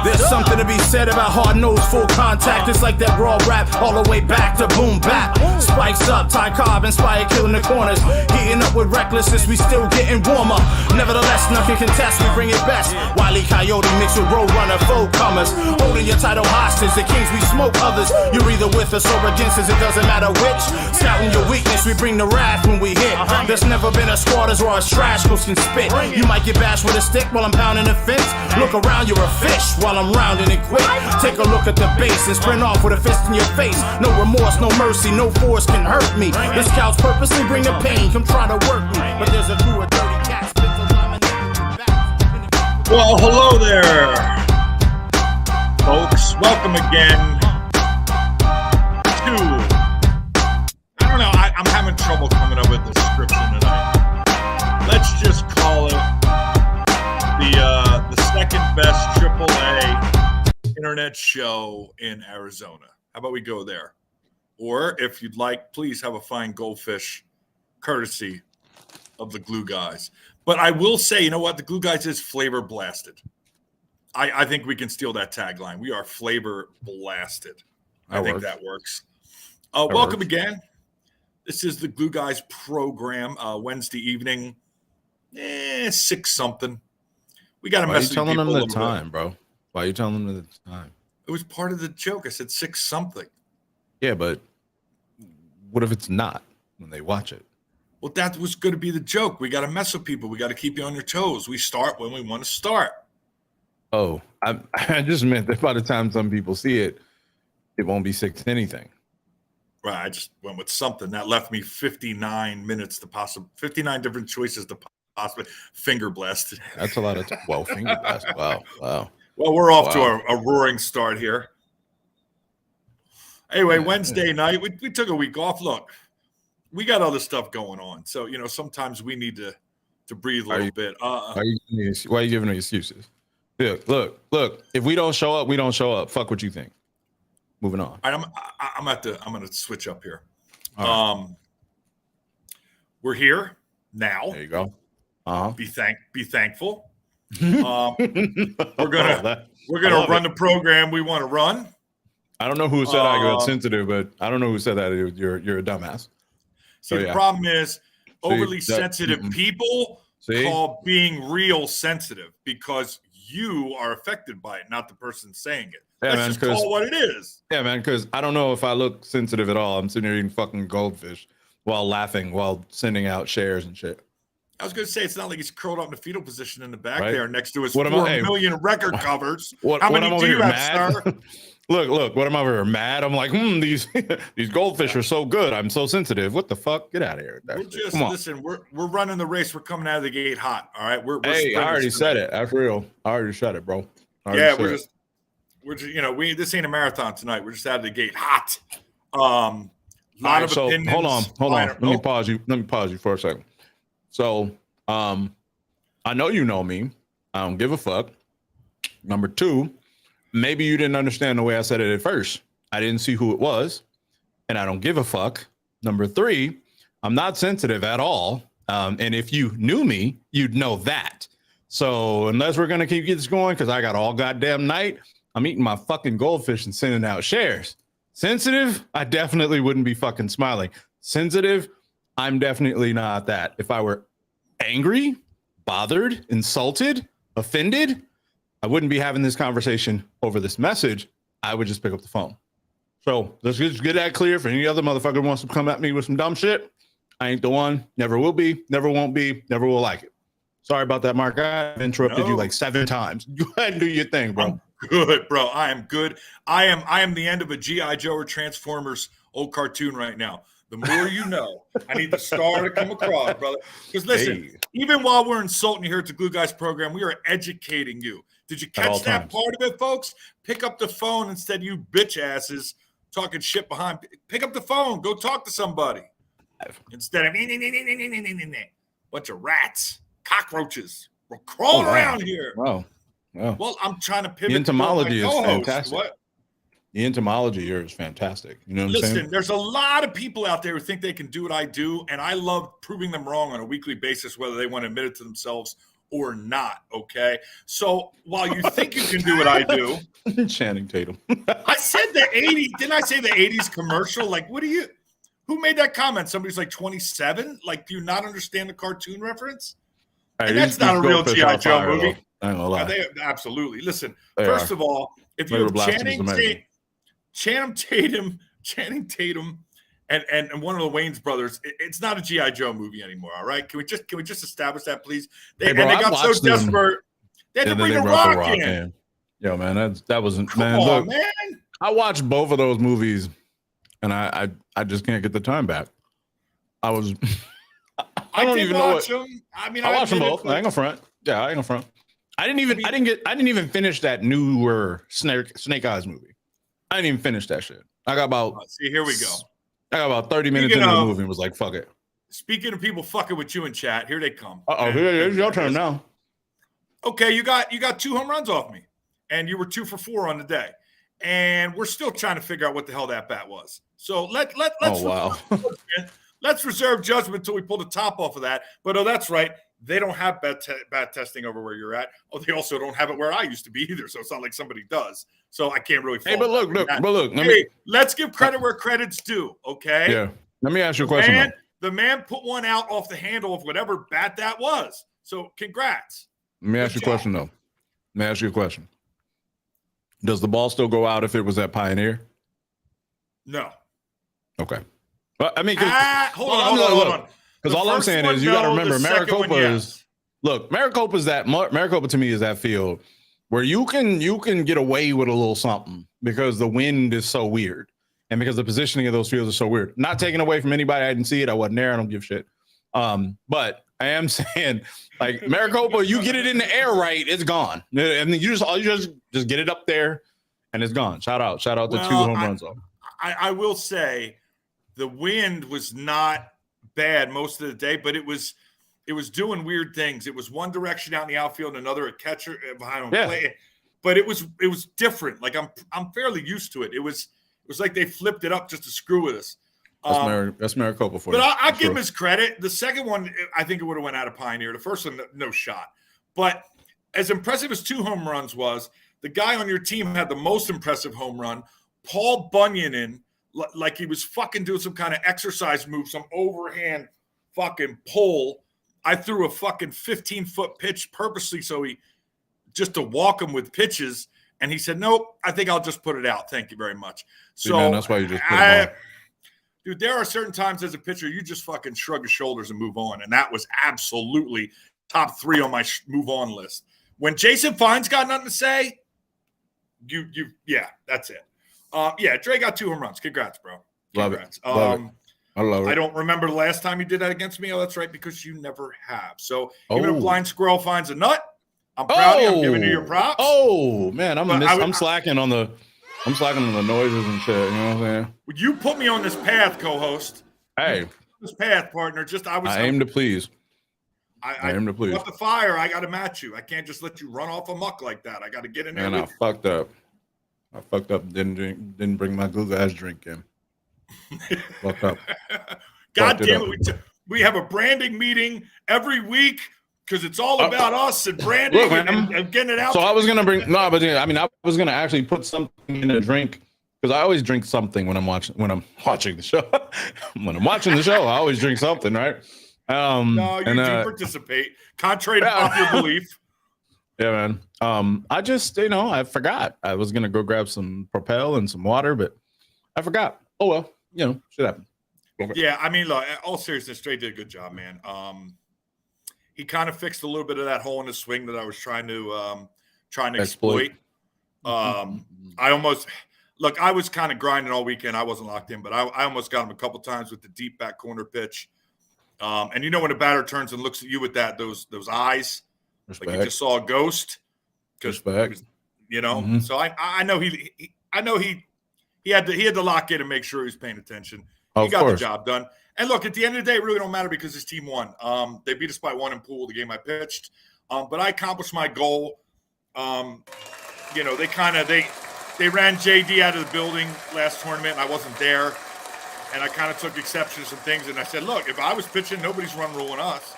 There's something to be said about hard-nosed full contact. It's like that raw rap all the way back to boom bap. Spikes up, Ty Cobb inspired killing the corners. Heating up with recklessness, we still getting warmer. Nevertheless, nothing contest, we bring it best. Wile E. Coyote mixed with Roadrunner, full comers. Holding your title hostage, the kings we smoke others. You're either with us or against us, it doesn't matter which. Scouting your weakness, we bring the wrath when we hit. There's never been a squad as raw as trash can spit. You might get bashed with a stick while I'm pounding the fence. Look around, you're a fish while I'm rounding it quick. Take a look at the base and sprint off with a fist in your face. No remorse, no mercy, no force can hurt me. The scouts purposely bring the pain, come try to work me. But there's a crew of dirty cats. Well, hello there, folks. Welcome again to, I don't know, I'm having trouble coming up with the description tonight. Let's just call it the second best AAA internet show in Arizona. How about we go there? Or if you'd like, please have a fine goldfish courtesy of the Glue Guys. But I will say, you know what? The Glue Guys is flavor blasted. I think we can steal that tagline. We are flavor blasted. I think that works. Welcome again. This is the Glue Guys program, Wednesday evening, 6 something. We got to message people. Why are you telling them the time, bro? Why are you telling them the time? It was part of the joke. I said 6 something. Yeah, but what if it's not when they watch it? Well, that was going to be the joke. We got to mess with people. We got to keep you on your toes. We start when we want to start. Oh, I just meant that by the time some people see it, it won't be 6 anything. Right. I just went with something that left me 59 minutes to 59 different choices to possibly finger blasted. That's a lot of finger blast. Wow. Well, we're off to a roaring start here. Anyway, Wednesday night, we took a week off. Look, we got other stuff going on. So, sometimes we need to breathe a little bit. Why are you giving me excuses? Look. If we don't show up, we don't show up. Fuck what you think. Moving on. All right, I'm going to switch up here. Right. We're here now. There you go. Be thankful. We're gonna run the program we want to run. I don't know who said I got sensitive, but I don't know who said that. You're a dumbass. See, the problem is overly sensitive people call being real sensitive because you are affected by it, not the person saying it. Yeah, Let's just call it what it is. Yeah, man, because I don't know if I look sensitive at all. I'm sitting here eating fucking goldfish while laughing, while sending out shares and shit. I was going to say, it's not like he's curled up in the fetal position in the back there next to his 4 million record covers. How many do you have, sir? Look, what am I over here mad? I'm like, these goldfish are so good. I'm so sensitive. What the fuck? Get out of here. Listen, we're running the race. We're coming out of the gate hot. All right. I already said it. That's real. I already said it, bro. We're just this ain't a marathon tonight. We're just out of the gate hot. Lot of opinions. Hold on. Let me pause you for a second. So, I know you know me. I don't give a fuck. Number 2, maybe you didn't understand the way I said it at first. I didn't see who it was, and I don't give a fuck. Number 3, I'm not sensitive at all. And if you knew me, you'd know that. So unless we're going to keep this going, because I got all goddamn night, I'm eating my fucking goldfish and sending out shares. Sensitive, I definitely wouldn't be fucking smiling. Sensitive, I'm definitely not that. If I were angry, bothered, insulted, offended, I wouldn't be having this conversation over this message. I would just pick up the phone. So let's just get that clear for any other motherfucker who wants to come at me with some dumb shit. I ain't the one. Never will be. Never won't be. Never will like it. Sorry about that, Mark. I've interrupted you like 7 times. Go ahead and do your thing, bro. I'm good, bro. I am good. I am the end of a G.I. Joe or Transformers old cartoon right now. The more you know. I need the star to come across, brother. Because listen, even while we're insulting you here at the Glue Guys program, we are educating you. Did you catch that part of it, folks? Pick up the phone instead of you bitch asses talking shit behind. Pick up the phone. Go talk to somebody. Instead of bunch of rats, cockroaches. We're crawling around here. Wow. Well, I'm trying to pivot. The entomology is fantastic. What? The entomology here is fantastic. You know what I'm saying? Listen, there's a lot of people out there who think they can do what I do, and I love proving them wrong on a weekly basis, whether they want to admit it to themselves or not. Okay. So while you think you can do what I do, Channing Tatum. I said the 80s. Didn't I say the 80s commercial? Like, who made that comment? Somebody's like 27. Like, do you not understand the cartoon reference? Hey, And that's not a real G.I. Joe movie. I ain't gonna lie. Absolutely. Listen, first of all, if you have Channing Tatum and one of the Wayans brothers, it's not a G.I. Joe movie anymore. All right. Can we just establish that, please? They got so desperate. They had to bring the Rock in. Yo, man, that wasn't. Come on, man. I watched both of those movies, and I just can't get the time back. I don't even know watch them. I mean, I watched them both. I ain't gonna front. Yeah, I ain't gonna front. I didn't even finish that newer Snake Eyes movie. I didn't even finish that shit. I got about. See, here we go. I got about 30 minutes into the movie and was like, "Fuck it." Speaking of people fucking with you in chat, here they come. Here's your turn now. Okay, you got 2 home runs off me, and you were 2 for 4 on the day, and we're still trying to figure out what the hell that bat was. So let's let's reserve judgment until we pull the top off of that. But that's right, they don't have bat testing over where you're at. Oh, they also don't have it where I used to be either. So it's not like somebody does. So I can't really. Hey, but look. Let's give credit where credit's due. Okay. Yeah. Let me ask you a question. The man put one out off the handle of whatever bat that was. So congrats. Let me ask you a question, though. Let me ask you a question. Does the ball still go out if it was at Pioneer? No. Okay. Well, I mean, hold on. Because all I'm saying is you got to remember Maricopa Maricopa to me is that field where you can get away with a little something because the wind is so weird and because the positioning of those fields is so weird. Not taking away from anybody. I didn't see it. I wasn't there. I don't give a shit. But I am saying, like, Maricopa, you get it in the air right, it's gone. And then you just get it up there and it's gone. Shout out to 2 home runs off. I will say the wind was not bad most of the day, but it was doing weird things. It was one direction out in the outfield, another a catcher behind home plate. But it was different. Like I'm fairly used to it. It was like they flipped it up just to screw with us. That's Maricopa for you. But I'll give him his credit. The second one, I think it would have went out of Pioneer. The first one, no shot. But as impressive as 2 home runs was, the guy on your team had the most impressive home run. Paul Bunyan like he was fucking doing some kind of exercise move, some overhand fucking pull. I threw a fucking 15-foot pitch purposely just to walk him with pitches. And he said, nope, I think I'll just put it out. Thank you very much. So man, that's why you just put it on. Dude, there are certain times as a pitcher, you just fucking shrug your shoulders and move on. And that was absolutely top 3 on my move on list. When Jason Fine's got nothing to say, yeah, that's it. Dre got 2 home runs. Congrats, bro. Congrats. Love it. I love it. I don't remember the last time you did that against me. Oh, that's right, because you never have. So even a blind squirrel finds a nut. I'm proud of you. I'm giving you your props. Oh man, I'm slacking on the noises and shit. You know what I'm saying? Would you put me on this path, co-host? Hey, this path, partner. I aim to please. I aim to please. With the fire, I got to match you. I can't just let you run off amok like that. I got to get in there. Man, I fucked up. Didn't bring my Google Ass drink in. Fucked up. God damn it. We have a branding meeting every week because it's all about us and branding and getting it out. So I was going to bring, I was going to actually put something in a drink because I always drink something when I'm watching the show. When I'm watching the show, I always drink something, right? No, you do participate, contrary to popular belief. Yeah, man. I just, I forgot. I was going to go grab some Propel and some water, but I forgot. Oh, well, shit happened. Okay. Yeah, I mean, look, all seriousness, Dre did a good job, man. He kind of fixed a little bit of that hole in his swing that I was trying to exploit. I was kind of grinding all weekend. I wasn't locked in, but I almost got him a couple times with the deep back corner pitch. And when a batter turns and looks at you with those eyes, Respect. like you just saw a ghost. Respect. So I know he had to lock in and make sure he was paying attention. He got the job done. And look, at the end of the day, it really don't matter because his team won. They beat us by 1 in pool, the game I pitched. But I accomplished my goal. They ran JD out of the building last tournament, and I wasn't there. And I kind of took exception to some things. And I said, look, if I was pitching, nobody's run ruling us.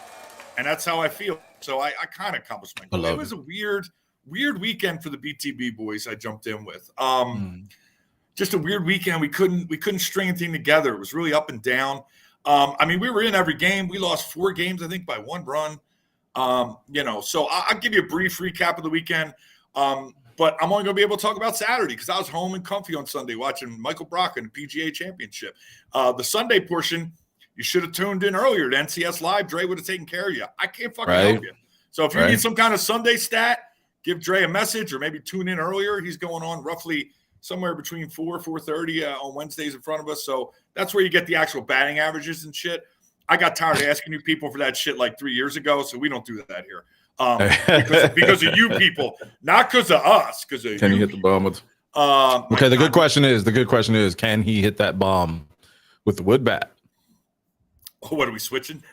and that's how I feel. So I kind of accomplished my goal. It was a weird weekend for the BTB boys I jumped in with. Just a weird weekend. We couldn't string anything together. It was really up and down. I mean, we were in every game. We lost 4 games, I think, by 1 run. So I'll give you a brief recap of the weekend. But I'm only going to be able to talk about Saturday because I was home and comfy on Sunday watching Michael Brock in the PGA Championship. The Sunday portion, you should have tuned in earlier to NCS Live. Dre would have taken care of you. I can't fucking help you. So if you need some kind of Sunday stat, give Dre a message or maybe tune in earlier. He's going on roughly somewhere between 4:30 on Wednesdays in front of us. So that's where you get the actual batting averages and shit. I got tired of asking you people for that shit like 3 years ago, so we don't do that here. Because of you people, not because of us. Because of can you hit the bomb with? Okay, the good question is, can he hit that bomb with the wood bat? What are we switching?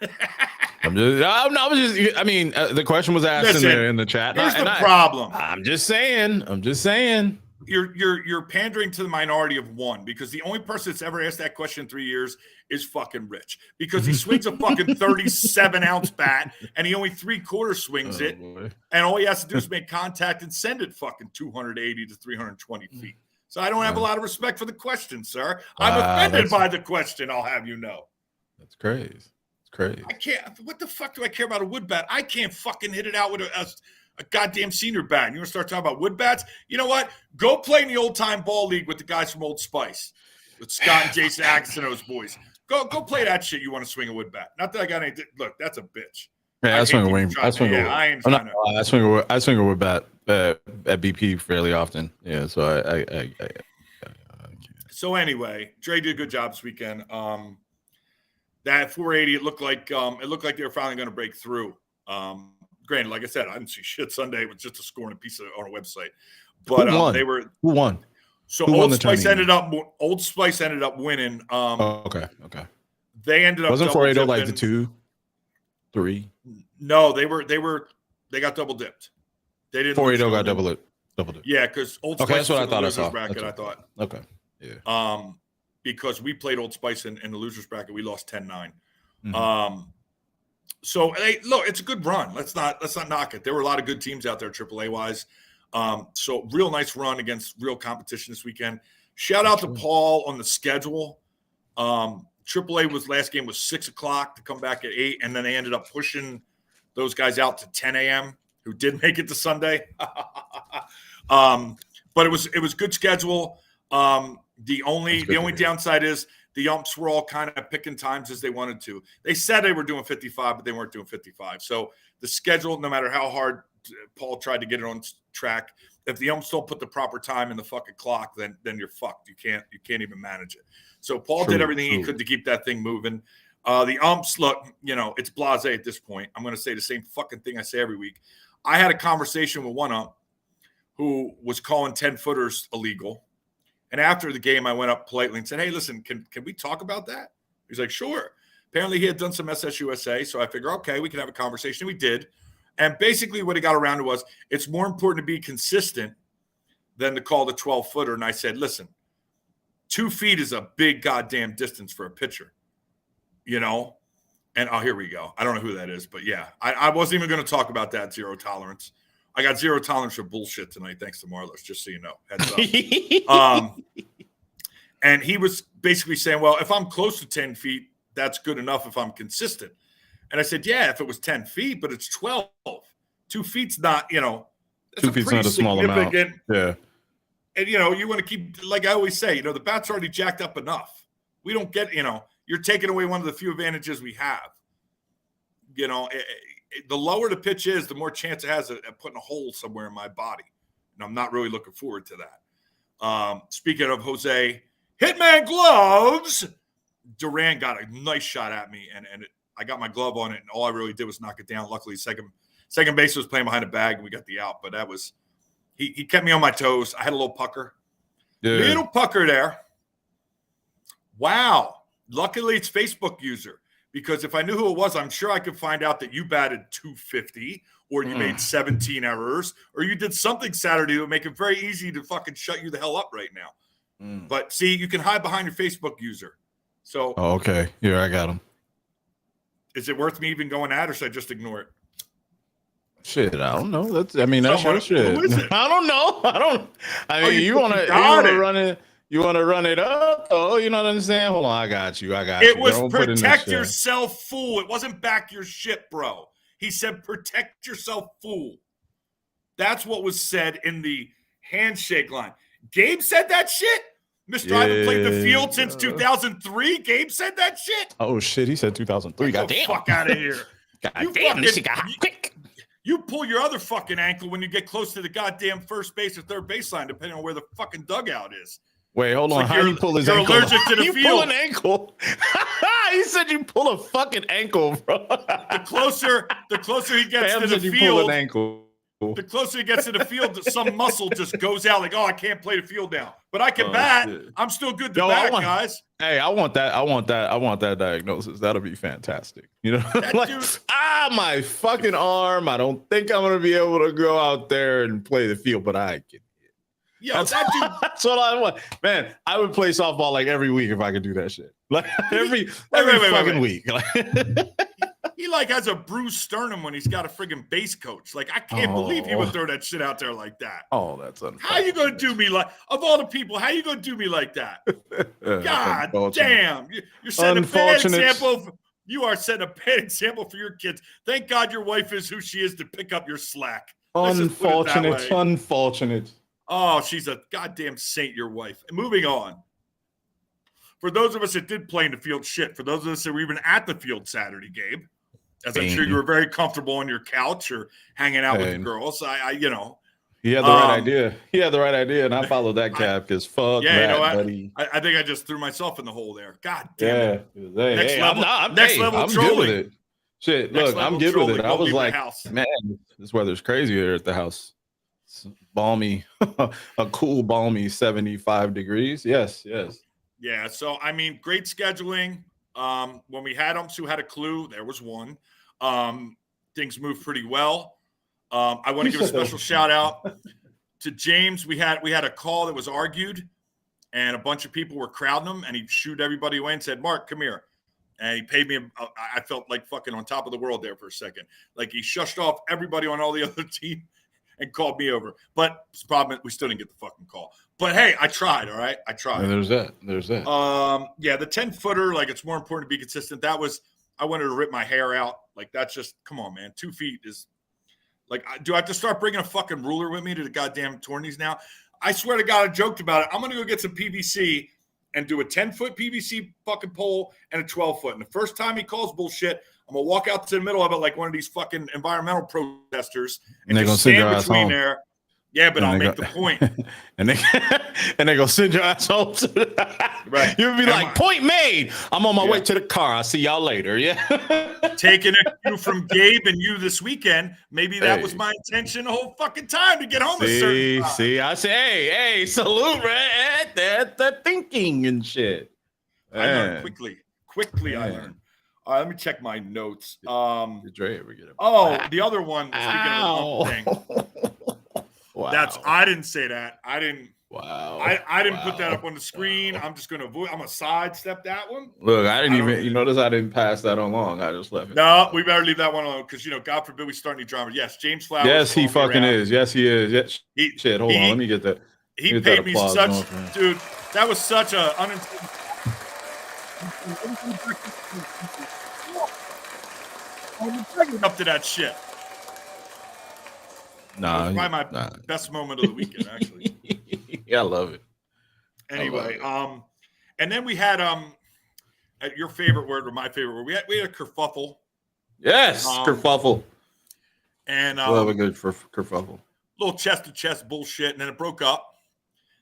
The question was asked in the chat. Here's the problem. I'm just saying. You're pandering to the minority of one because the only person that's ever asked that question in 3 years is fucking Rich because he swings a fucking 37-ounce bat and he only 3/4 swings it, and all he has to do is make contact and send it fucking 280 to 320 feet. So I don't have a lot of respect for the question, sir. I'm offended by the question. I'll have you know. That's crazy. It's crazy. I can't. What the fuck do I care about a wood bat? I can't fucking hit it out with a goddamn senior bat. You want to start talking about wood bats? You know what? Go play in the old-time ball league with the guys from Old Spice, with Scott and Jason Atkinson and those boys. Go play that shit. You want to swing a wood bat? Not that I got any. Look, that's a bitch. Yeah, I swing a wood bat at BP fairly often. Yeah, so I So anyway, Dre did a good job this weekend. That 480, it looked like they were finally going to break through. Granted, like I said, I didn't see shit Sunday. It was just a score and a piece on a website. But who won? So Old Spice ended up winning. Okay. They ended up wasn't 480 like the 2, 3? No, they got double dipped. They didn't. 480 got double dipped. Yeah, because Old Spice. Okay, that's what I thought I saw. Bracket, I thought. Okay. Yeah. Because we played Old Spice in the losers bracket, we lost 10-9. Mm-hmm. So hey, look, it's a good run. Let's not knock it. There were a lot of good teams out there, AAA wise. So real nice run against real competition this weekend. Shout out to Paul on the schedule. AAA last game was 6:00 to come back at 8, and then they ended up pushing those guys out to 10 a.m. who did make it to Sunday. But it was good schedule. The only downside is the umps were all kind of picking times as they wanted to. They said they were doing 55, but they weren't doing 55. So the schedule, no matter how hard Paul tried to get it on track, if the umps don't put the proper time in the fucking clock, then you're fucked. You can't even manage it. So Paul did everything he could to keep that thing moving. The umps, look, it's blasé at this point. I'm going to say the same fucking thing I say every week. I had a conversation with one ump who was calling 10-footers illegal. And after the game, I went up politely and said, hey, listen, can we talk about that? He's like, sure. Apparently he had done some SSUSA. So I figure, okay, we can have a conversation. We did. And basically what he got around to was, it's more important to be consistent than to call the 12-footer. And I said, listen, 2 feet is a big goddamn distance for a pitcher, And here we go. I don't know who that is, but yeah, I wasn't even going to talk about that zero tolerance. I got zero tolerance for bullshit tonight, thanks to Marlos, just so you know. Heads up. And he was basically saying, well, if I'm close to 10 feet, that's good enough if I'm consistent. And I said, yeah, if it was 10 feet, but it's 12. 2 feet's not, that's 2 feet's not a small amount. Yeah. And, you want to keep, like I always say, the bat's already jacked up enough. We don't get, you're taking away one of the few advantages we have. The lower the pitch is, the more chance it has of putting a hole somewhere in my body. And I'm not really looking forward to that. Speaking of Jose, Hitman gloves, Duran got a nice shot at me, and I got my glove on it, and all I really did was knock it down. Luckily, second base was playing behind the bag, and we got the out. But that was he kept me on my toes. I had a little pucker. Yeah. Little pucker there. Wow. Luckily, it's Facebook user. Because if I knew who it was, I'm sure I could find out that you batted 250 or you made 17 errors or you did something Saturday that would make it very easy to fucking shut you the hell up right now. But see, you can hide behind your Facebook user. So, okay. Here, I got him. Is it worth me even going at, or should I just ignore it? Shit, I don't know. That's your shit. Who is it? I don't know. I mean, you fucking wanna got it. run it. You want to run it up? Oh, you know what I'm saying? Hold on, I got you. It was protect yourself, fool. It wasn't back your shit, bro. He said protect yourself, fool. That's what was said in the handshake line. Gabe said that shit? Mr. I haven't played the field since 2003. Gabe said that shit? Oh, shit. He said 2003. Get the fuck out of here. Goddamn, this shit got quick. You pull your other fucking ankle when you get close to the goddamn first base or third baseline, depending on where the fucking dugout is. Wait, hold on. Like how do you pull his ankle? You're allergic to the field. You pull an ankle. He said you pull a fucking ankle, bro. The closer he gets to the field, pull an ankle. The closer he gets to the field, some muscle just goes out. Like, oh, I can't play the field now, but I can bat. Shit. I'm still good to bat, guys. Hey, I want that diagnosis. That'll be fantastic. You know, like, my fucking arm. I don't think I'm gonna be able to go out there and play the field, but I can. Yo, that's what I want, man. I would play softball like every week if I could do that shit. Like every fucking week. He like has a bruised sternum when he's got a friggin' base coach. Like I can't believe he would throw that shit out there like that. Oh, that's unfortunate. How you gonna do me like of all the people? How you gonna do me like that? God damn! You're setting a bad example. You are setting a bad example for your kids. Thank God your wife is who she is to pick up your slack. Unfortunate. Oh, she's a goddamn saint, your wife. Moving on. For those of us that did play in the field, shit. For those of us that were even at the field Saturday, Gabe, as I'm sure you were very comfortable on your couch or hanging out with the girls. He had the right idea. He had the right idea, and I followed that cap because fuck that, buddy. I think I just threw myself in the hole there. God damn it. Next level trolling. Good with it. Shit, look, I'm good with it. I was like, man, this weather's crazy here at the house. It's balmy, a cool, balmy 75 degrees. Yes. Yeah, so, I mean, great scheduling. When we had them, Sue had a clue. There was one. Things moved pretty well. I want to give a special shout out to James. We had a call that was argued, and a bunch of people were crowding him, and he shooed everybody away and said, Mark, come here. And he paid me. I felt like fucking on top of the world there for a second. Like he shushed off everybody on all the other team and called me over. But the problem is we still didn't get the fucking call. But hey, I tried, all right? I tried. Yeah, there's that. Yeah, the 10-footer, like it's more important to be consistent. I wanted to rip my hair out. Like that's just, come on, man. 2 feet is like, do I have to start bringing a fucking ruler with me to the goddamn tourneys now? I swear to God, I joked about it. I'm going to go get some PVC and do a 10-foot PVC fucking pole and a 12-foot. And the first time he calls bullshit, I'm going to walk out to the middle of it like one of these fucking environmental protesters and just stand between there. Yeah, but I'll make the point. and they go send your ass home. Right. You'll be like, point made. I'm on my way to the car. I'll see y'all later. Yeah. Taking a cue from Gabe and you this weekend. Maybe that was my intention the whole fucking time to get home a certain time. See, I say, hey, salute, right? That's the thinking and shit. I learned quickly. I learned. Let me check my notes. Did Dre ever get it? The other one, speaking of the thing. Wow. I didn't say that. I didn't. Wow. I didn't put that up on the screen. I'm just gonna avoid. I'm gonna sidestep that one. Look, I didn't even. You notice I didn't pass that along. I just left it. No, we better leave that one alone because God forbid we start any drama. Yes, James Flowers. Yes, he fucking is. Yes, he is. Yes. Shit. Hold on. Let me get that. He paid me such, dude. That was such a unintended. Up to that shit. Nah, probably my best moment of the weekend, actually. Yeah, I love it. Anyway, and then we had your favorite word or my favorite word. We had a kerfuffle. Yes, kerfuffle. And love a good kerfuffle. Little chest to chest bullshit, and then it broke up.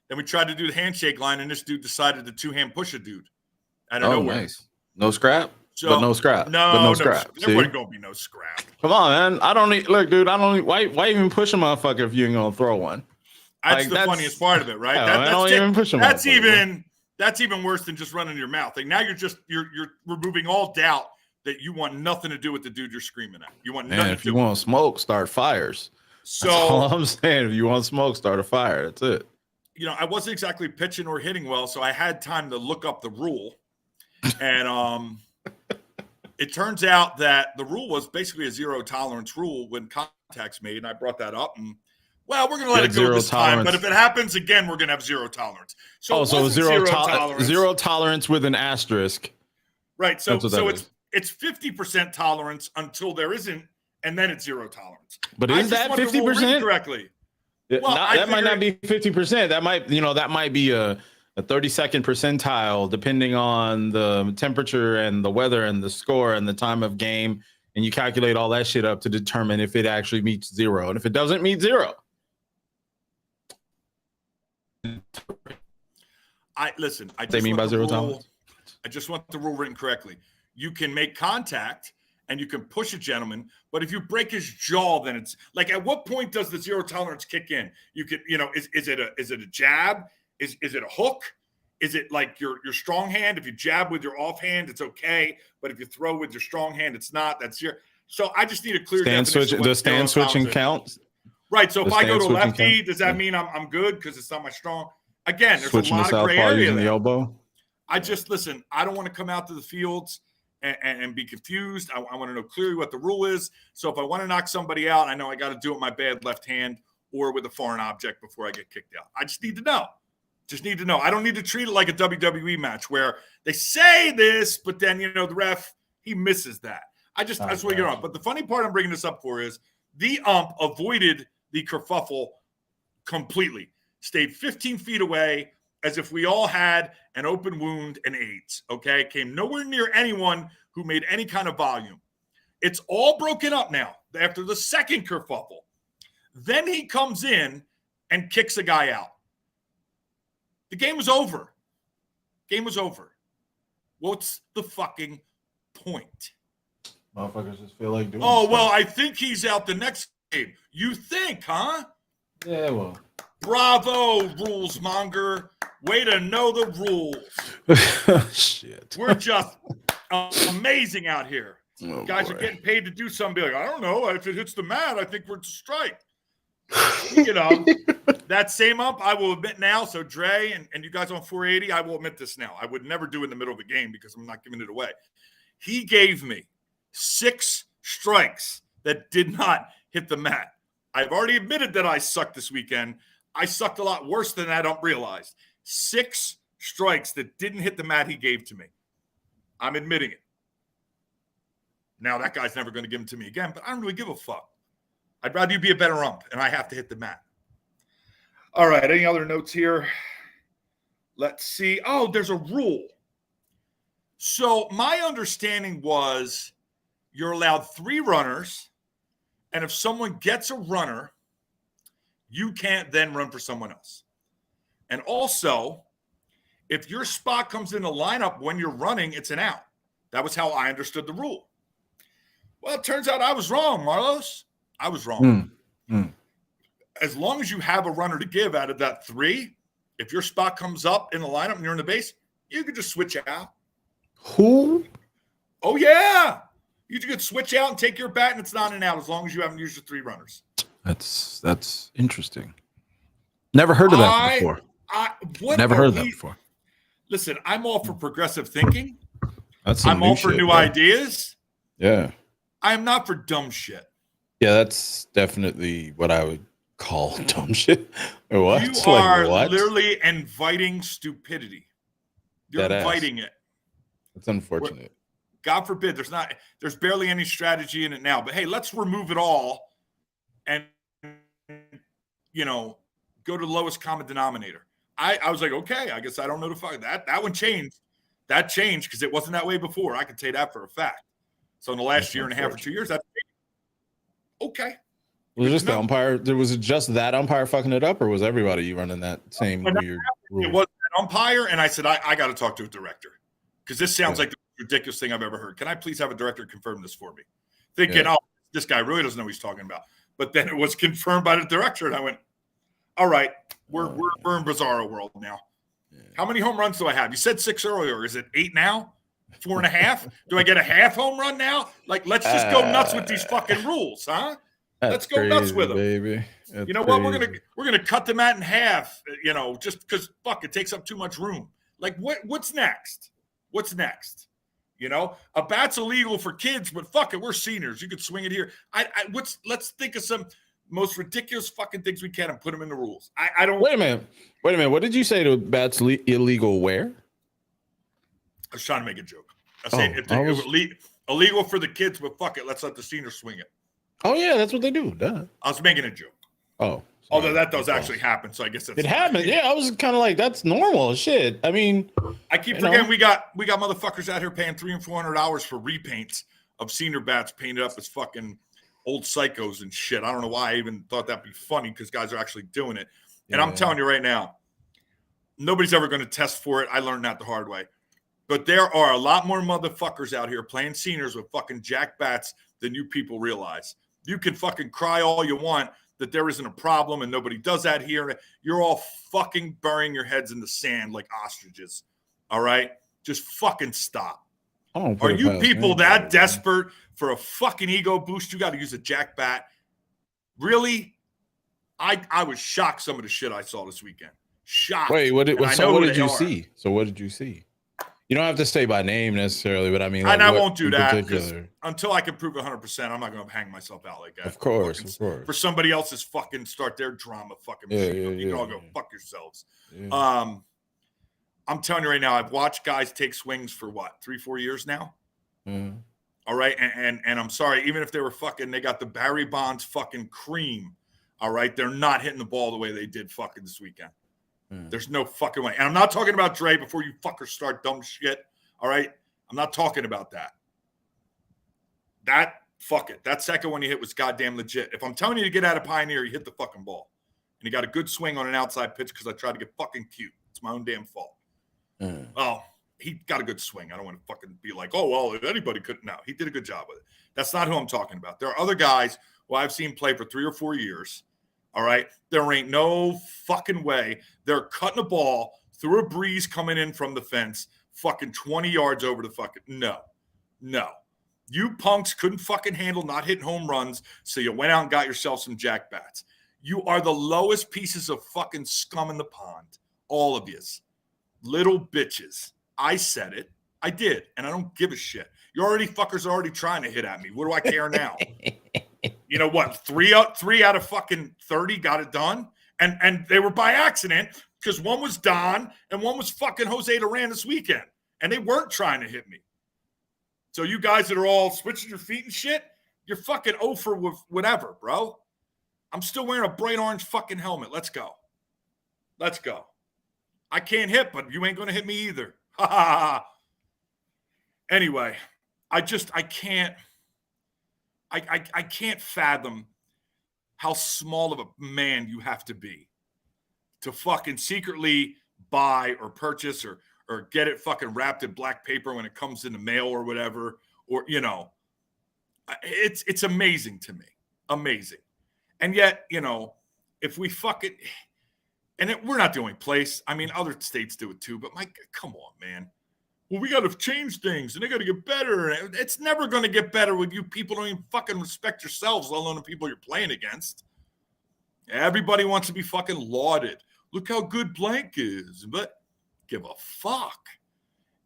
Then we tried to do the handshake line, and this dude decided to 2-hand push a dude. Out of nowhere. Nice. No scrap. But no scrap. No scrap. There wasn't gonna be no scrap. Come on, man. I don't need. Look, dude. Why even push a motherfucker if you ain't gonna throw one? That's the funniest part of it, right? That's even worse than just running your mouth. Like now you're removing all doubt that you want nothing to do with the dude you're screaming at. You want nothing. If you want smoke, start fires. So that's all I'm saying. If you want smoke, start a fire. That's it. I wasn't exactly pitching or hitting well, so I had time to look up the rule, and it turns out that the rule was basically a zero tolerance rule when contact's made, and I brought that up. And well, we're going to let it go this time, but if it happens again, we're going to have zero tolerance. So zero tolerance. Zero tolerance with an asterisk. Right. So it's 50% tolerance until there isn't, and then it's zero tolerance. But is that 50% correctly? Well, that might not be 50%. That might be a 32nd percentile, depending on the temperature and the weather and the score and the time of game. And you calculate all that shit up to determine if it actually meets zero. And if it doesn't meet zero. I just want the rule written correctly. You can make contact and you can push a gentleman, but if you break his jaw, then it's like, at what point does the zero tolerance kick in? You could, is it a jab? Is it a hook? Is it like your strong hand? If you jab with your offhand, it's okay, but if you throw with your strong hand, it's not. So I just need a clear definition. Does stand switching count? Right. So if I go to lefty, does that mean I'm good because it's not my strong? Again, there's switching a lot of gray area in the elbow. I don't want to come out to the fields and be confused. I want to know clearly what the rule is. So if I want to knock somebody out, I know I got to do it with my bad left hand or with a foreign object before I get kicked out. I just need to know. I don't need to treat it like a WWE match where they say this, but then, the ref, he misses that. That's what you're on. But the funny part I'm bringing this up for is the ump avoided the kerfuffle completely, stayed 15 feet away as if we all had an open wound and AIDS, okay? Came nowhere near anyone who made any kind of volume. It's all broken up now after the second kerfuffle. Then he comes in and kicks a guy out. The game was over. What's the fucking point? Motherfuckers just feel like doing well, I think he's out the next game. You think, huh? Yeah, well. Bravo, rules monger. Way to know the rules. Shit. We're just amazing out here. Guys are getting paid to do something. Be like, I don't know. If it hits the mat, I think we're to strike. Speaking of, that same ump, I will admit now. So Dre and you guys on 480, I will admit this now. I would never do it in the middle of a game because I'm not giving it away. He gave me 6 strikes that did not hit the mat. I've already admitted that I sucked this weekend. I sucked a lot worse than that ump realized. 6 strikes that didn't hit the mat he gave to me. I'm admitting it. Now that guy's never going to give them to me again, but I don't really give a fuck. I'd rather you be a better ump, and I have to hit the mat. All right, any other notes here? Let's see. Oh, there's a rule. So my understanding was you're allowed 3 runners, and if someone gets a runner, you can't then run for someone else. And also, if your spot comes in the lineup when you're running, it's an out. That was how I understood the rule. Well, it turns out I was wrong, Marlos. I was wrong. As long as you have a runner to give out of that 3, if your spot comes up in the lineup and you're in the base, you can just switch out. Who? Oh, yeah. You could switch out and take your bat, and it's not an out as long as you haven't used your 3 runners. That's interesting. Never heard of that before. Never heard of that before. Listen, I'm all for progressive thinking. I'm all for new ideas. Yeah. I am not for dumb shit. Yeah, that's definitely what I would call dumb shit. What? You are literally inviting stupidity. You're inviting it. It's unfortunate. God forbid there's barely any strategy in it now. But hey, let's remove it all and go to the lowest common denominator. I was like, okay, I guess I don't know the fuck that one changed. That changed because it wasn't that way before. I can tell you that for a fact. So in the last year and a half or 2 years, that's okay. Was just the umpire? Was it just that umpire fucking it up, or was everybody running that same weird rule? It was an umpire, and I said, I got to talk to a director because this sounds like the ridiculous thing I've ever heard. Can I please have a director confirm this for me? Thinking, this guy really doesn't know what he's talking about. But then it was confirmed by the director, and I went, all right, we're in bizarro world now. Yeah. How many home runs do I have? You said 6 earlier. Is it 8 now? 4.5? Do I get a half home run now? Like, let's just go nuts with these fucking rules, huh? Let's go nuts with them, baby. You know what? We're gonna cut them out in half. Just because it takes up too much room. Like, what's next? What's next? You know, a bat's illegal for kids, but fuck it, we're seniors. You could swing it here. Let's think of some most ridiculous fucking things we can and put them in the rules. I don't. Wait a minute. What did you say to bats illegal where? I was trying to make a joke. I said it was illegal for the kids, but fuck it, let's let the seniors swing it. Oh yeah, that's what they do. Duh. I was making a joke. Oh. Although that does actually happen, so I guess it happened. Yeah, I was kind of like, that's normal shit. I mean, I keep forgetting we got motherfuckers out here paying $300 and $400 for repaints of senior bats painted up as fucking old psychos and shit. I don't know why I even thought that'd be funny because guys are actually doing it. And I'm telling you right now, nobody's ever going to test for it. I learned that the hard way. But there are a lot more motherfuckers out here playing seniors with fucking jack bats than you people realize. You can fucking cry all you want that there isn't a problem and nobody does that here. You're all fucking burying your heads in the sand like ostriches. All right? Just fucking stop. Are you people that desperate for a fucking ego boost? You got to use a jack bat. Really? I was shocked some of the shit I saw this weekend. Shocked. Wait, what did you see? So what did you see? You don't have to say by name necessarily, but I mean, like, and I won't do that because until I can prove 100%, I'm not going to hang myself out like that. Of course. For somebody else's fucking start their drama fucking machine. You can all go fuck yourselves. Yeah. I'm telling you right now, I've watched guys take swings for what, 3-4 years now. Mm-hmm. All right, and I'm sorry, even if they were fucking, they got the Barry Bonds fucking cream. All right, they're not hitting the ball the way they did fucking this weekend. There's no fucking way. And I'm not talking about Dre before you fuckers start dumb shit. All right? I'm not talking about that. Fuck it. That second one you hit was goddamn legit. If I'm telling you to get out of Pioneer, you hit the fucking ball. And he got a good swing on an outside pitch because I tried to get fucking cute. It's my own damn fault. Well, he got a good swing. I don't want to fucking be like, oh, well, if anybody could. No, he did a good job with it. That's not who I'm talking about. There are other guys who I've seen play for 3 or 4 years. All right. There ain't no fucking way they're cutting a ball through a breeze coming in from the fence, fucking 20 yards over the fucking. No. You punks couldn't fucking handle not hitting home runs, so you went out and got yourself some jack bats. You are the lowest pieces of fucking scum in the pond. All of yous. Little bitches. I said it. I did. And I don't give a shit. You fuckers are already trying to hit at me. What do I care now? You know what? 3 out of fucking 30 got it done. And they were by accident because one was Don and one was fucking Jose Duran this weekend. And they weren't trying to hit me. So you guys that are all switching your feet and shit, you're fucking over with whatever, bro. I'm still wearing a bright orange fucking helmet. Let's go. I can't hit, but you ain't going to hit me either. Ha ha ha. Anyway, I can't fathom how small of a man you have to be to fucking secretly buy or purchase or get it fucking wrapped in black paper when it comes in the mail or whatever. Or, you know, it's amazing to me. Amazing. And yet, you know, if we fucking, we're not the only place. I mean, other states do it too, but come on, man. Well, we got to change things and they got to get better. It's never going to get better when you people don't even fucking respect yourselves, let alone the people you're playing against. Everybody wants to be fucking lauded. Look how good blank is. But give a fuck.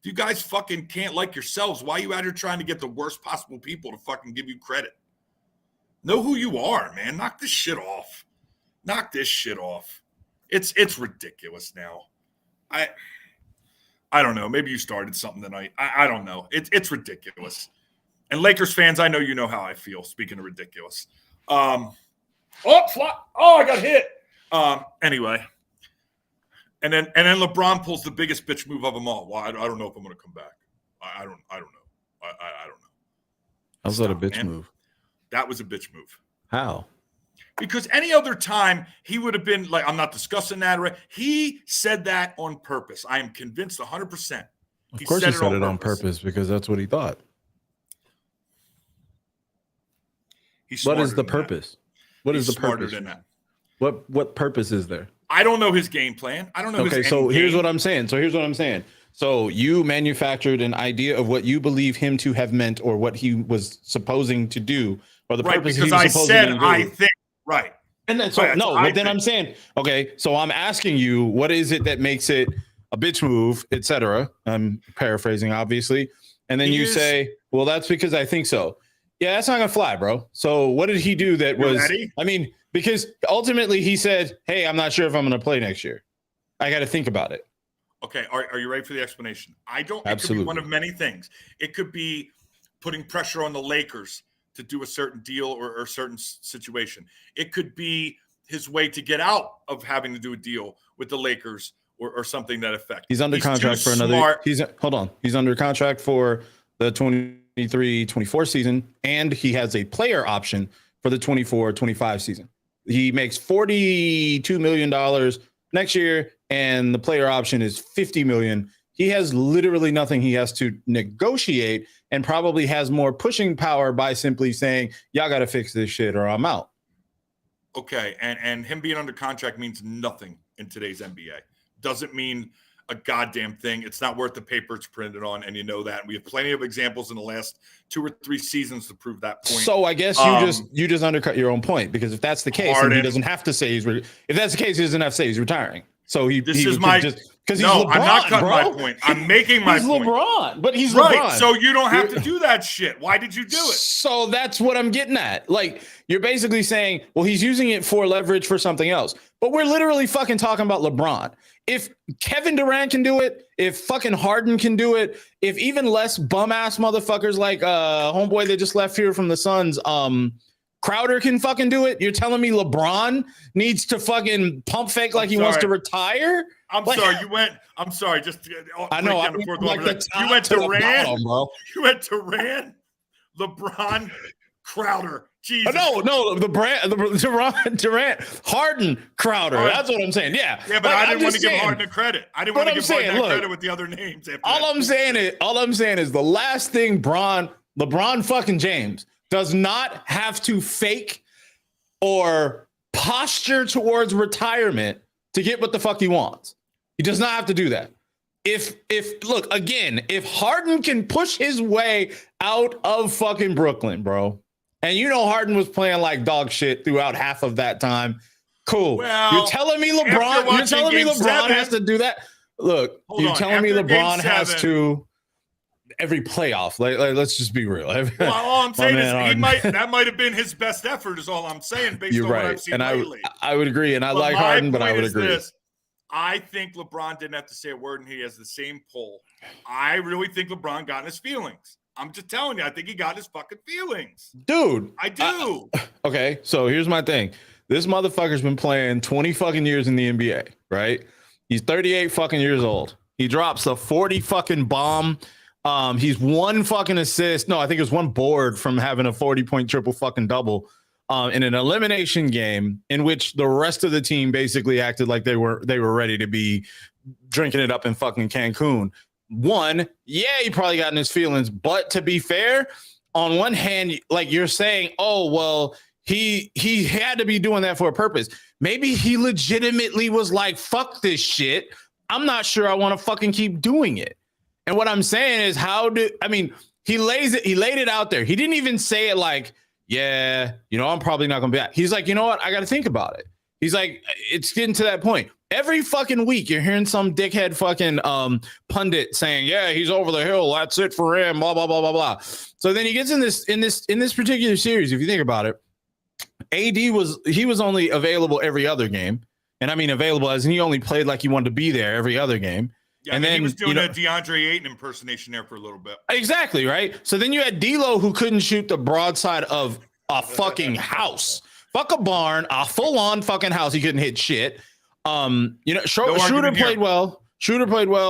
If you guys fucking can't like yourselves, why are you out here trying to get the worst possible people to fucking give you credit? Know who you are, man. Knock this shit off. It's ridiculous now. I don't know. Maybe you started something tonight. I don't know. It's ridiculous. And Lakers fans, I know you know how I feel. Speaking of ridiculous. I got hit. Anyway. And then LeBron pulls the biggest bitch move of them all. Well, I don't know if I'm going to come back. I don't know. I don't know. How's that a bitch move? That was a bitch move. How? Because any other time he would have been like, I'm not discussing that. He said that on purpose. I am convinced 100%. Of course he said it on purpose because that's what he thought. What is the purpose? What is the purpose? What purpose is there? I don't know his game plan. I don't know. Okay, so here's what I'm saying. So you manufactured an idea of what you believe him to have meant or what he was supposing to do or the purpose he was supposed to do. I think. Right. And then I'm saying, okay, so I'm asking you, what is it that makes it a bitch move, etc. I'm paraphrasing, obviously. And then you say, well, that's because I think so. Yeah, that's not going to fly, bro. So what did he do that was, ready? I mean, because ultimately he said, hey, I'm not sure if I'm going to play next year. I got to think about it. Okay. Are you ready for the explanation? Absolutely. It could be one of many things. It could be putting pressure on the Lakers to do a certain deal or a certain situation. It could be his way to get out of having to do a deal with the Lakers or something that effect. He's under contract for another. Hold on. He's under contract for the 23-24 season, and he has a player option for the 24-25 season. He makes $42 million next year, and the player option is $50 million. He has literally nothing he has to negotiate, and probably has more pushing power by simply saying, y'all got to fix this shit or I'm out. Okay. And him being under contract means nothing in today's NBA. Doesn't mean a goddamn thing. It's not worth the paper it's printed on, and you know that. And we have plenty of examples in the last 2 or 3 seasons to prove that point. So I guess you just undercut your own point, because if that's the case, then he doesn't have to say if that's the case, he doesn't have to say he's retiring. So because he's LeBron, I'm not cutting bro. my point. I'm making my point. He's LeBron, but he's right. LeBron. So you don't have to do that shit. Why did you do it? So that's what I'm getting at. Like, you're basically saying, well, he's using it for leverage for something else. But we're literally fucking talking about LeBron. If Kevin Durant can do it, if fucking Harden can do it, if even less bum ass motherfuckers like homeboy that just left here from the Suns, Crowder can fucking do it. You're telling me LeBron needs to fucking pump fake like he wants to retire? I'm sorry. Just I know. You went Durant, bro. You went Durant, LeBron, Crowder. Jesus. No, Durant, Harden, Crowder. That's what I'm saying. Yeah. Yeah, but I didn't want to give Harden credit. I didn't want to give Harden credit with the other names. All I'm saying is the last thing LeBron fucking James does not have to fake or posture towards retirement to get what the fuck he wants. He does not have to do that. If Harden can push his way out of fucking Brooklyn, bro, and you know Harden was playing like dog shit throughout half of that time, cool. Well, you're telling me LeBron has to do that? Look, you're telling me LeBron has to every playoff. Like let's just be real. Well, all I'm saying is that might have been his best effort. Is all I'm saying based on what I've seen lately. I would agree, and I like Harden, but I would agree. I think LeBron didn't have to say a word, and he has the same pull. I really think LeBron got in his feelings. I'm just telling you, I think he got his fucking feelings. Dude. I do. Okay, so here's my thing. This motherfucker's been playing 20 fucking years in the NBA, right? He's 38 fucking years old. He drops a 40 fucking bomb. He's one fucking assist. No, I think it's one board from having a 40-point triple fucking double in an elimination game in which the rest of the team basically acted like they were ready to be drinking it up in fucking Cancun. He probably got in his feelings, but to be fair, on one hand, like you're saying, oh, well, he had to be doing that for a purpose. Maybe he legitimately was like, fuck this shit. I'm not sure I want to fucking keep doing it. And what I'm saying is he laid it out there. He didn't even say it like, yeah, I'm probably not going to be back. He's like, you know what? I got to think about it. He's like, it's getting to that point. Every fucking week, you're hearing some dickhead fucking pundit saying, "Yeah, he's over the hill. That's it for him." Blah blah blah blah blah. So then he gets in this particular series. If you think about it, AD was only available every other game, and I mean available as in he only played like he wanted to be there every other game. Yeah, and then he was doing a DeAndre Ayton impersonation there for a little bit. Exactly right. So then you had D'Lo who couldn't shoot the broadside of a fucking house, fuck a barn, a full on fucking house. He couldn't hit shit. Shooter played well.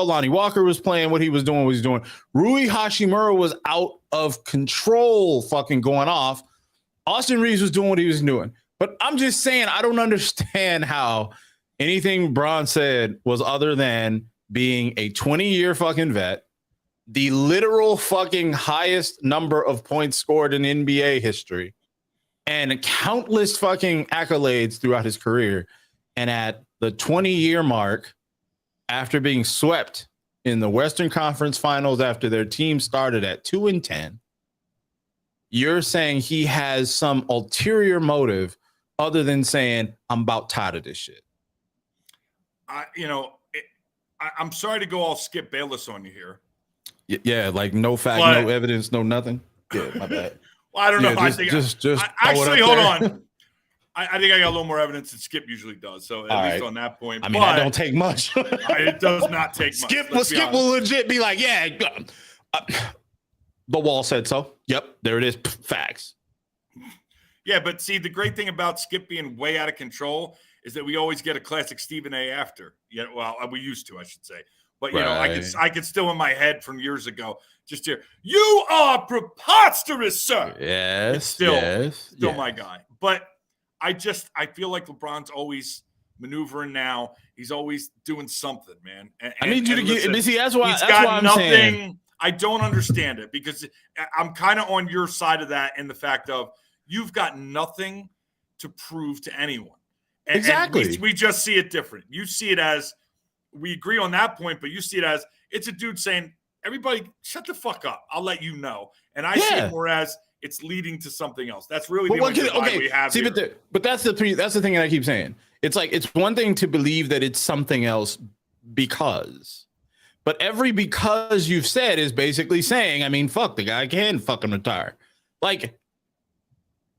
Lonnie Walker was playing what he was doing. Rui Hashimura was out of control, fucking going off. Austin Reeves was doing what he was doing. But I'm just saying, I don't understand how anything Bron said was other than being a 20-year fucking vet, the literal fucking highest number of points scored in NBA history, and countless fucking accolades throughout his career. And at the 20-year mark, after being swept in the Western Conference Finals after their team started at 2-10, you're saying he has some ulterior motive other than saying, I'm about tired of this shit. I'm sorry to go all Skip Bayless on you here, Yeah, like no fact, But- no evidence, no nothing. Yeah, my bad. Well, I don't know. Yeah, I think just actually, hold on. I think I got a little more evidence than Skip usually does. So at least on that point. I mean, that don't take much. It does not take much. Skip will legit be like, yeah, the wall said so. Yep, there it is. Facts. Yeah, but see, the great thing about Skip being way out of control is that we always get a classic Stephen A. after. Yeah, well, we used to, I should say. But you know, I could still in my head from years ago just hear, "You are preposterous, sir." Yes, still my guy. But I feel like LeBron's always maneuvering now. He's always doing something, man. I need you to get. See, that's why I'm nothing. saying. I don't understand it because I'm kind of on your side of that in the fact of you've got nothing to prove to anyone. Exactly. And we just see it different. You see it as we agree on that point, but you see it as it's a dude saying, "Everybody, shut the fuck up. I'll let you know." And I see it more as it's leading to something else. That's really the only divide we have here. But that's the thing that I keep saying. It's like it's one thing to believe that it's something else because, but every because you've said is basically saying, I mean, fuck, the guy can fucking retire. Like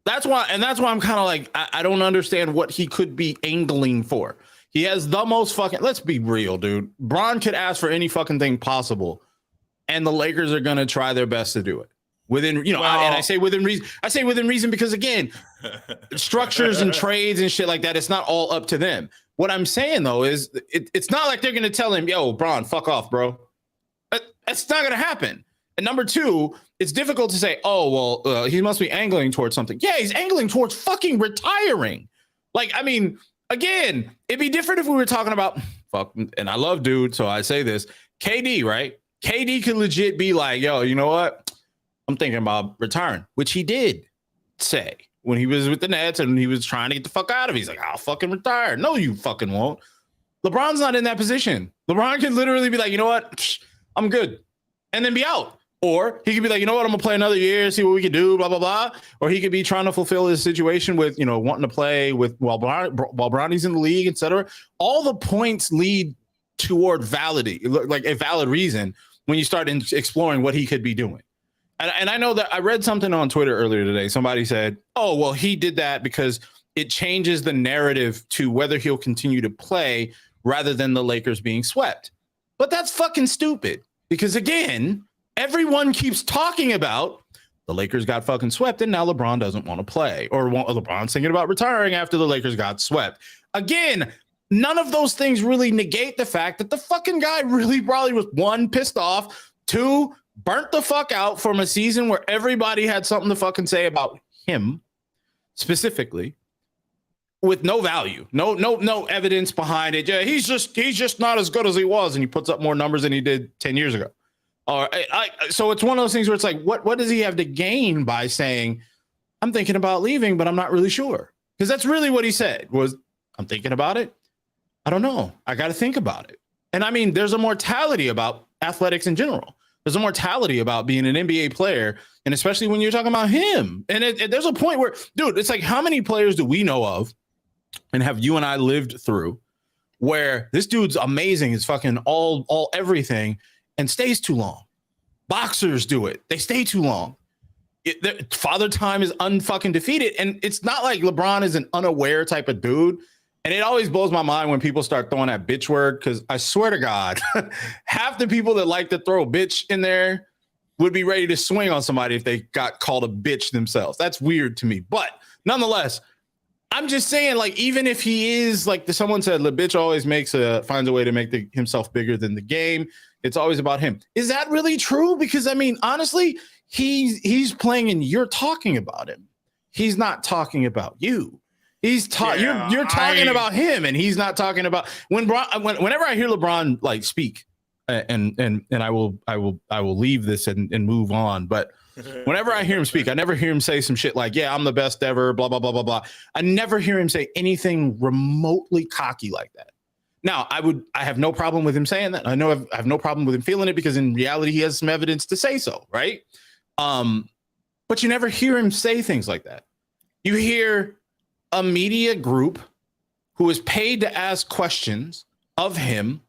that's why I'm kind of like I don't understand what he could be angling for. He has the most fucking. Let's be real, dude. Bron could ask for any fucking thing possible, and the Lakers are gonna try their best to do it within. And I say within reason. I say within reason because again, structures and trades and shit like that. It's not all up to them. What I'm saying though is it's not like they're gonna tell him, "Yo, Bron, fuck off, bro." That's not gonna happen. And number two, it's difficult to say, "Oh, well, he must be angling towards something." Yeah, he's angling towards fucking retiring. Like, I mean. Again, it'd be different if we were talking about fuck, and I love dude, so I say this. KD, right? KD could legit be like, yo, you know what? I'm thinking about retiring, which he did say when he was with the Nets and he was trying to get the fuck out of it. He's like, I'll fucking retire. No, you fucking won't. LeBron's not in that position. LeBron could literally be like, you know what? I'm good. And then be out. Or he could be like, you know what, I'm gonna play another year, see what we can do, blah, blah, blah. Or he could be trying to fulfill his situation with, wanting to play with while Bronny's in the league, etc. All the points lead toward like a valid reason when you start exploring what he could be doing. And I know that I read something on Twitter earlier today. Somebody said, oh, well, he did that because it changes the narrative to whether he'll continue to play rather than the Lakers being swept. But that's fucking stupid because again, everyone keeps talking about the Lakers got fucking swept and now LeBron doesn't want to play or LeBron's thinking about retiring after the Lakers got swept. Again, none of those things really negate the fact that the fucking guy really probably was one, pissed off, two, burnt the fuck out from a season where everybody had something to fucking say about him specifically with no value, no evidence behind it. Yeah, he's just not as good as he was. And he puts up more numbers than he did 10 years ago. So it's one of those things where it's like, what does he have to gain by saying, I'm thinking about leaving, but I'm not really sure? Because that's really what he said was, I'm thinking about it. I don't know. I got to think about it. And I mean, there's a mortality about athletics in general. There's a mortality about being an NBA player. And especially when you're talking about him. And there's a point where, dude, it's like, how many players do we know of and have you and I lived through where this dude's amazing, is fucking all everything, and stays too long? Boxers do it. They stay too long. Father time is unfucking defeated. And it's not like LeBron is an unaware type of dude. And it always blows my mind when people start throwing that bitch word, because I swear to God, half the people that like to throw bitch in there would be ready to swing on somebody if they got called a bitch themselves. That's weird to me. But nonetheless, I'm just saying, like, even if he is, like someone said, the bitch always finds a way to make himself bigger than the game. It's always about him. Is that really true? Because I mean, honestly, he's playing and you're talking about him. He's not talking about you. He's you're talking about him, and he's not talking about whenever I hear LeBron like speak, and I will leave this and move on. But whenever I hear him speak, I never hear him say some shit like, yeah, I'm the best ever, blah, blah, blah, blah, blah. I never hear him say anything remotely cocky like that. Now, I have no problem with him saying that. I have no problem with him feeling it, because in reality, he has some evidence to say so, right? But you never hear him say things like that. You hear a media group who is paid to ask questions of him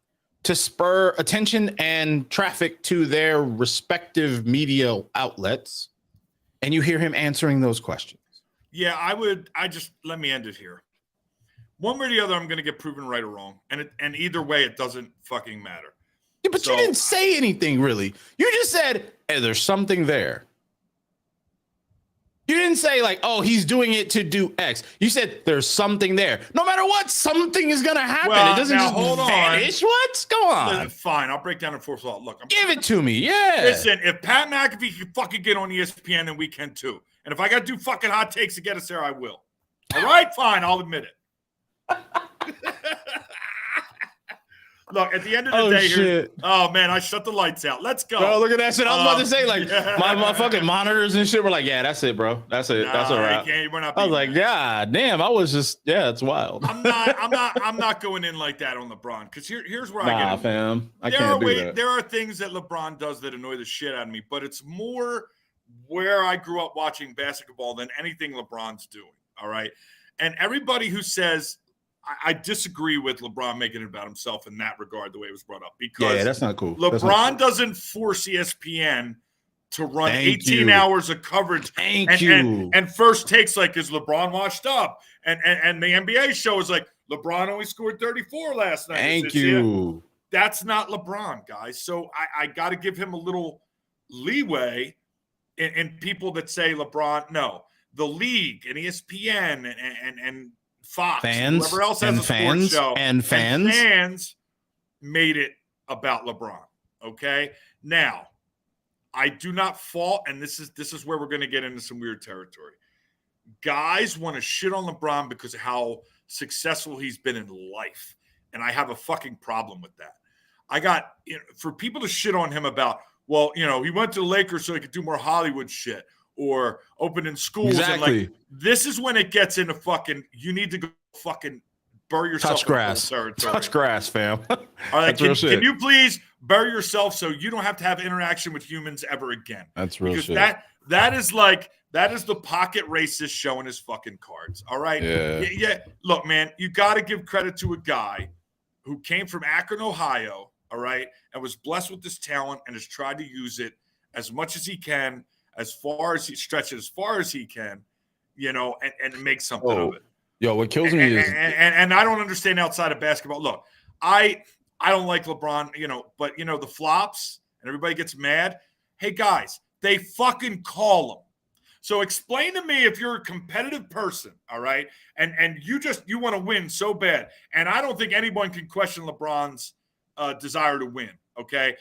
to spur attention and traffic to their respective media outlets, and you hear him answering those questions. Yeah, let me end it here. One way or the other, I'm going to get proven right or wrong. And either way, it doesn't fucking matter. Yeah, but you didn't say anything, really. You just said, hey, there's something there. You didn't say like, oh, he's doing it to do X. You said there's something there. No matter what, something is going to happen. Well, it doesn't just vanish. What? Go on. Fine, I'll break down in fourth law. Look, give it to me. Yeah. Listen, if Pat McAfee can fucking get on ESPN, then we can too. And if I got to do fucking hot takes to get us there, I will. All right, fine, I'll admit it. Look, at the end of the day, here, oh man, I shut the lights out. Let's go. Bro, look at that shit. I was about to say, like, my fucking monitors and shit were like, yeah, that's it, bro. That's it. That's all right. I was like, God damn, I was just, yeah, it's wild. I'm not going in like that on LeBron, because here's where I get it. Fam, I can't do that. There are things that LeBron does that annoy the shit out of me, but it's more where I grew up watching basketball than anything LeBron's doing. All right, and everybody who says I disagree with LeBron making it about himself in that regard, the way it was brought up, because that's not cool. LeBron doesn't force ESPN to run 18 hours of coverage. And first takes like, is LeBron washed up? And the NBA show is like, LeBron only scored 34 last night. Thank you. That's not LeBron, guys. So I got to give him a little leeway in people that say LeBron. No, the league and ESPN and Fox, fans, whoever else has a sports show, and fans made it about LeBron. Okay, now I do not fault, and this is where we're going to get into some weird territory. Guys want to shit on LeBron because of how successful he's been in life, and I have a fucking problem with that. I got, for people to shit on him about, well, he went to the Lakers so he could do more Hollywood shit, or opening schools. Exactly. And like, this is when it gets into fucking, you need to go fucking bury yourself. Touch grass. Touch grass, fam. All right, can you please bury yourself so you don't have to have interaction with humans ever again? That's real shit. That is the pocket racist showing his fucking cards. All right. Yeah. Look, man, you got to give credit to a guy who came from Akron, Ohio. All right. And was blessed with this talent and has tried to use it as much as he can, as far as he stretch it as far as he can, and make something of it. Yo, what kills me is and I don't understand outside of basketball. Look, I don't like LeBron, but the flops and everybody gets mad. Hey guys, they fucking call him. So explain to me, if you're a competitive person, all right, and you want to win so bad, and I don't think anyone can question LeBron's desire to win, okay?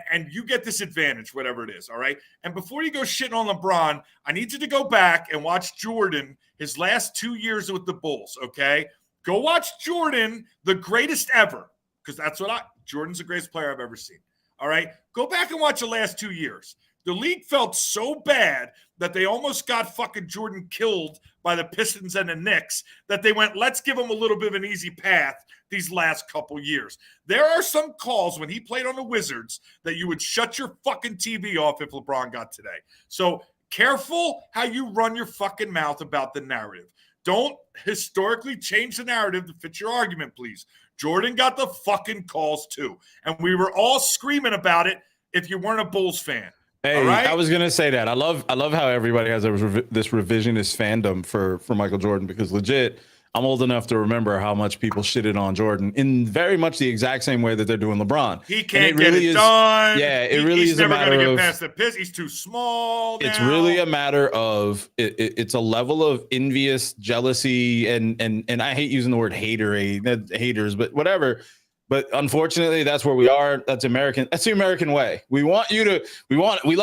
And you get this advantage, whatever it is, all right? And before you go shitting on LeBron, I need you to go back and watch Jordan, his last 2 years with the Bulls, okay? Go watch Jordan, the greatest ever, because that's Jordan's the greatest player I've ever seen, all right? Go back and watch the last 2 years. The league felt so bad that they almost got fucking Jordan killed by the Pistons and the Knicks that they went, let's give him a little bit of an easy path these last couple years. There are some calls when he played on the Wizards that you would shut your fucking TV off if LeBron got today. So careful how you run your fucking mouth about the narrative. Don't historically change the narrative to fit your argument, please. Jordan got the fucking calls too. And we were all screaming about it if you weren't a Bulls fan. Hey, right? I was gonna say that. I love how everybody has this revisionist fandom for Michael Jordan, because legit, I'm old enough to remember how much people shitted on Jordan in very much the exact same way that they're doing LeBron. He can't get it done. Yeah, it really is a matter of. He's never gonna get past the piss. He's too small now. It's really a matter of it's a level of envious jealousy and I hate using the word haters, but whatever. But unfortunately, that's where we are. That's American. That's the American way. We love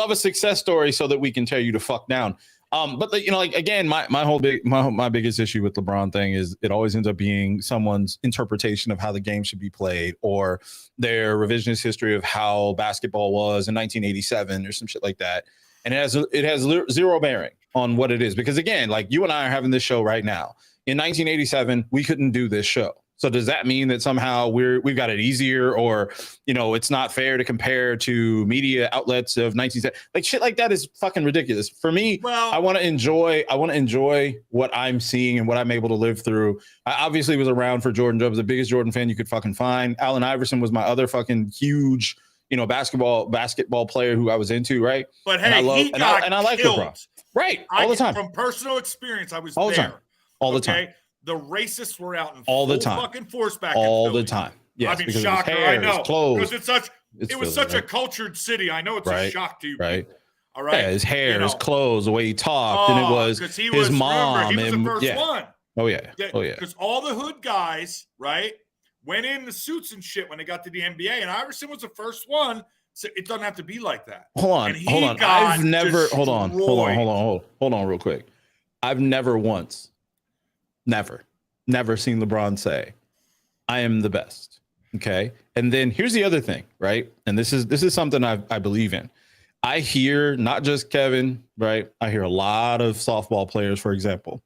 a success story so that we can tear you to fuck down. But again, my biggest issue with LeBron thing is it always ends up being someone's interpretation of how the game should be played, or their revisionist history of how basketball was in 1987 or some shit like that. And it has zero bearing on what it is, because again, like you and I are having this show right now. In 1987, we couldn't do this show. So does that mean that somehow we've got it easier, or it's not fair to compare to media outlets of 1970? Like shit like that is fucking ridiculous. For me, Well, I want to enjoy what I'm seeing and what I'm able to live through. I obviously was around for Jordan. I was the biggest Jordan fan you could fucking find. Allen Iverson was my other fucking huge, basketball player who I was into, right? But hey, and I love, he got I like killed. LeBron. Right, all the time. From personal experience, I was all the there. time. All the time. The racists were out in all full the time. fucking force back all in Philly. the time. Yes, I mean, because shocker. his hair, I know his clothes. because it was such a cultured city. I know it's a shock to you, right? People. All right, yeah, his hair, his clothes, the way he talked, and it was his mom. He was the first one. Oh yeah. Oh yeah. Because all the hood guys, right, went in the suits and shit when they got to the NBA, and Iverson was the first one. So it doesn't have to be like that. Hold on. I've never. Hold on, real quick. I've never once, never seen LeBron say, "I am the best." Okay, and then here's the other thing, right? And this is something I believe in. I hear not just Kevin, right? I hear a lot of softball players, for example,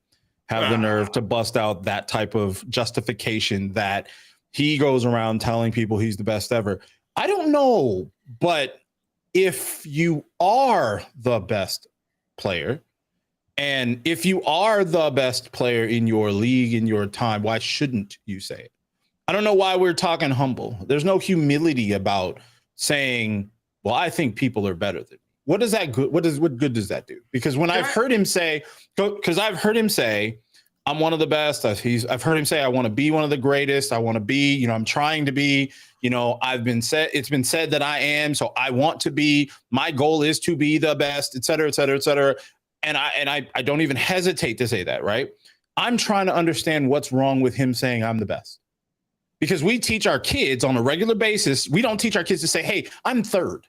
have the nerve to bust out that type of justification that he goes around telling people he's the best ever. I don't know, but if you are the best player, and if you are the best player in your league, in your time, why shouldn't you say it? I don't know why we're talking humble. There's no humility about saying, well, I think people are better than me. What does that good? What good does that do? Because when I've heard him say, I'm one of the best. I've heard him say, I want to be one of the greatest. I want to be, I'm trying to be, it's been said that I am, so I want to be, my goal is to be the best, et cetera, et cetera, et cetera. And I don't even hesitate to say that, right? I'm trying to understand what's wrong with him saying I'm the best. Because we teach our kids on a regular basis. We don't teach our kids to say, hey, I'm third.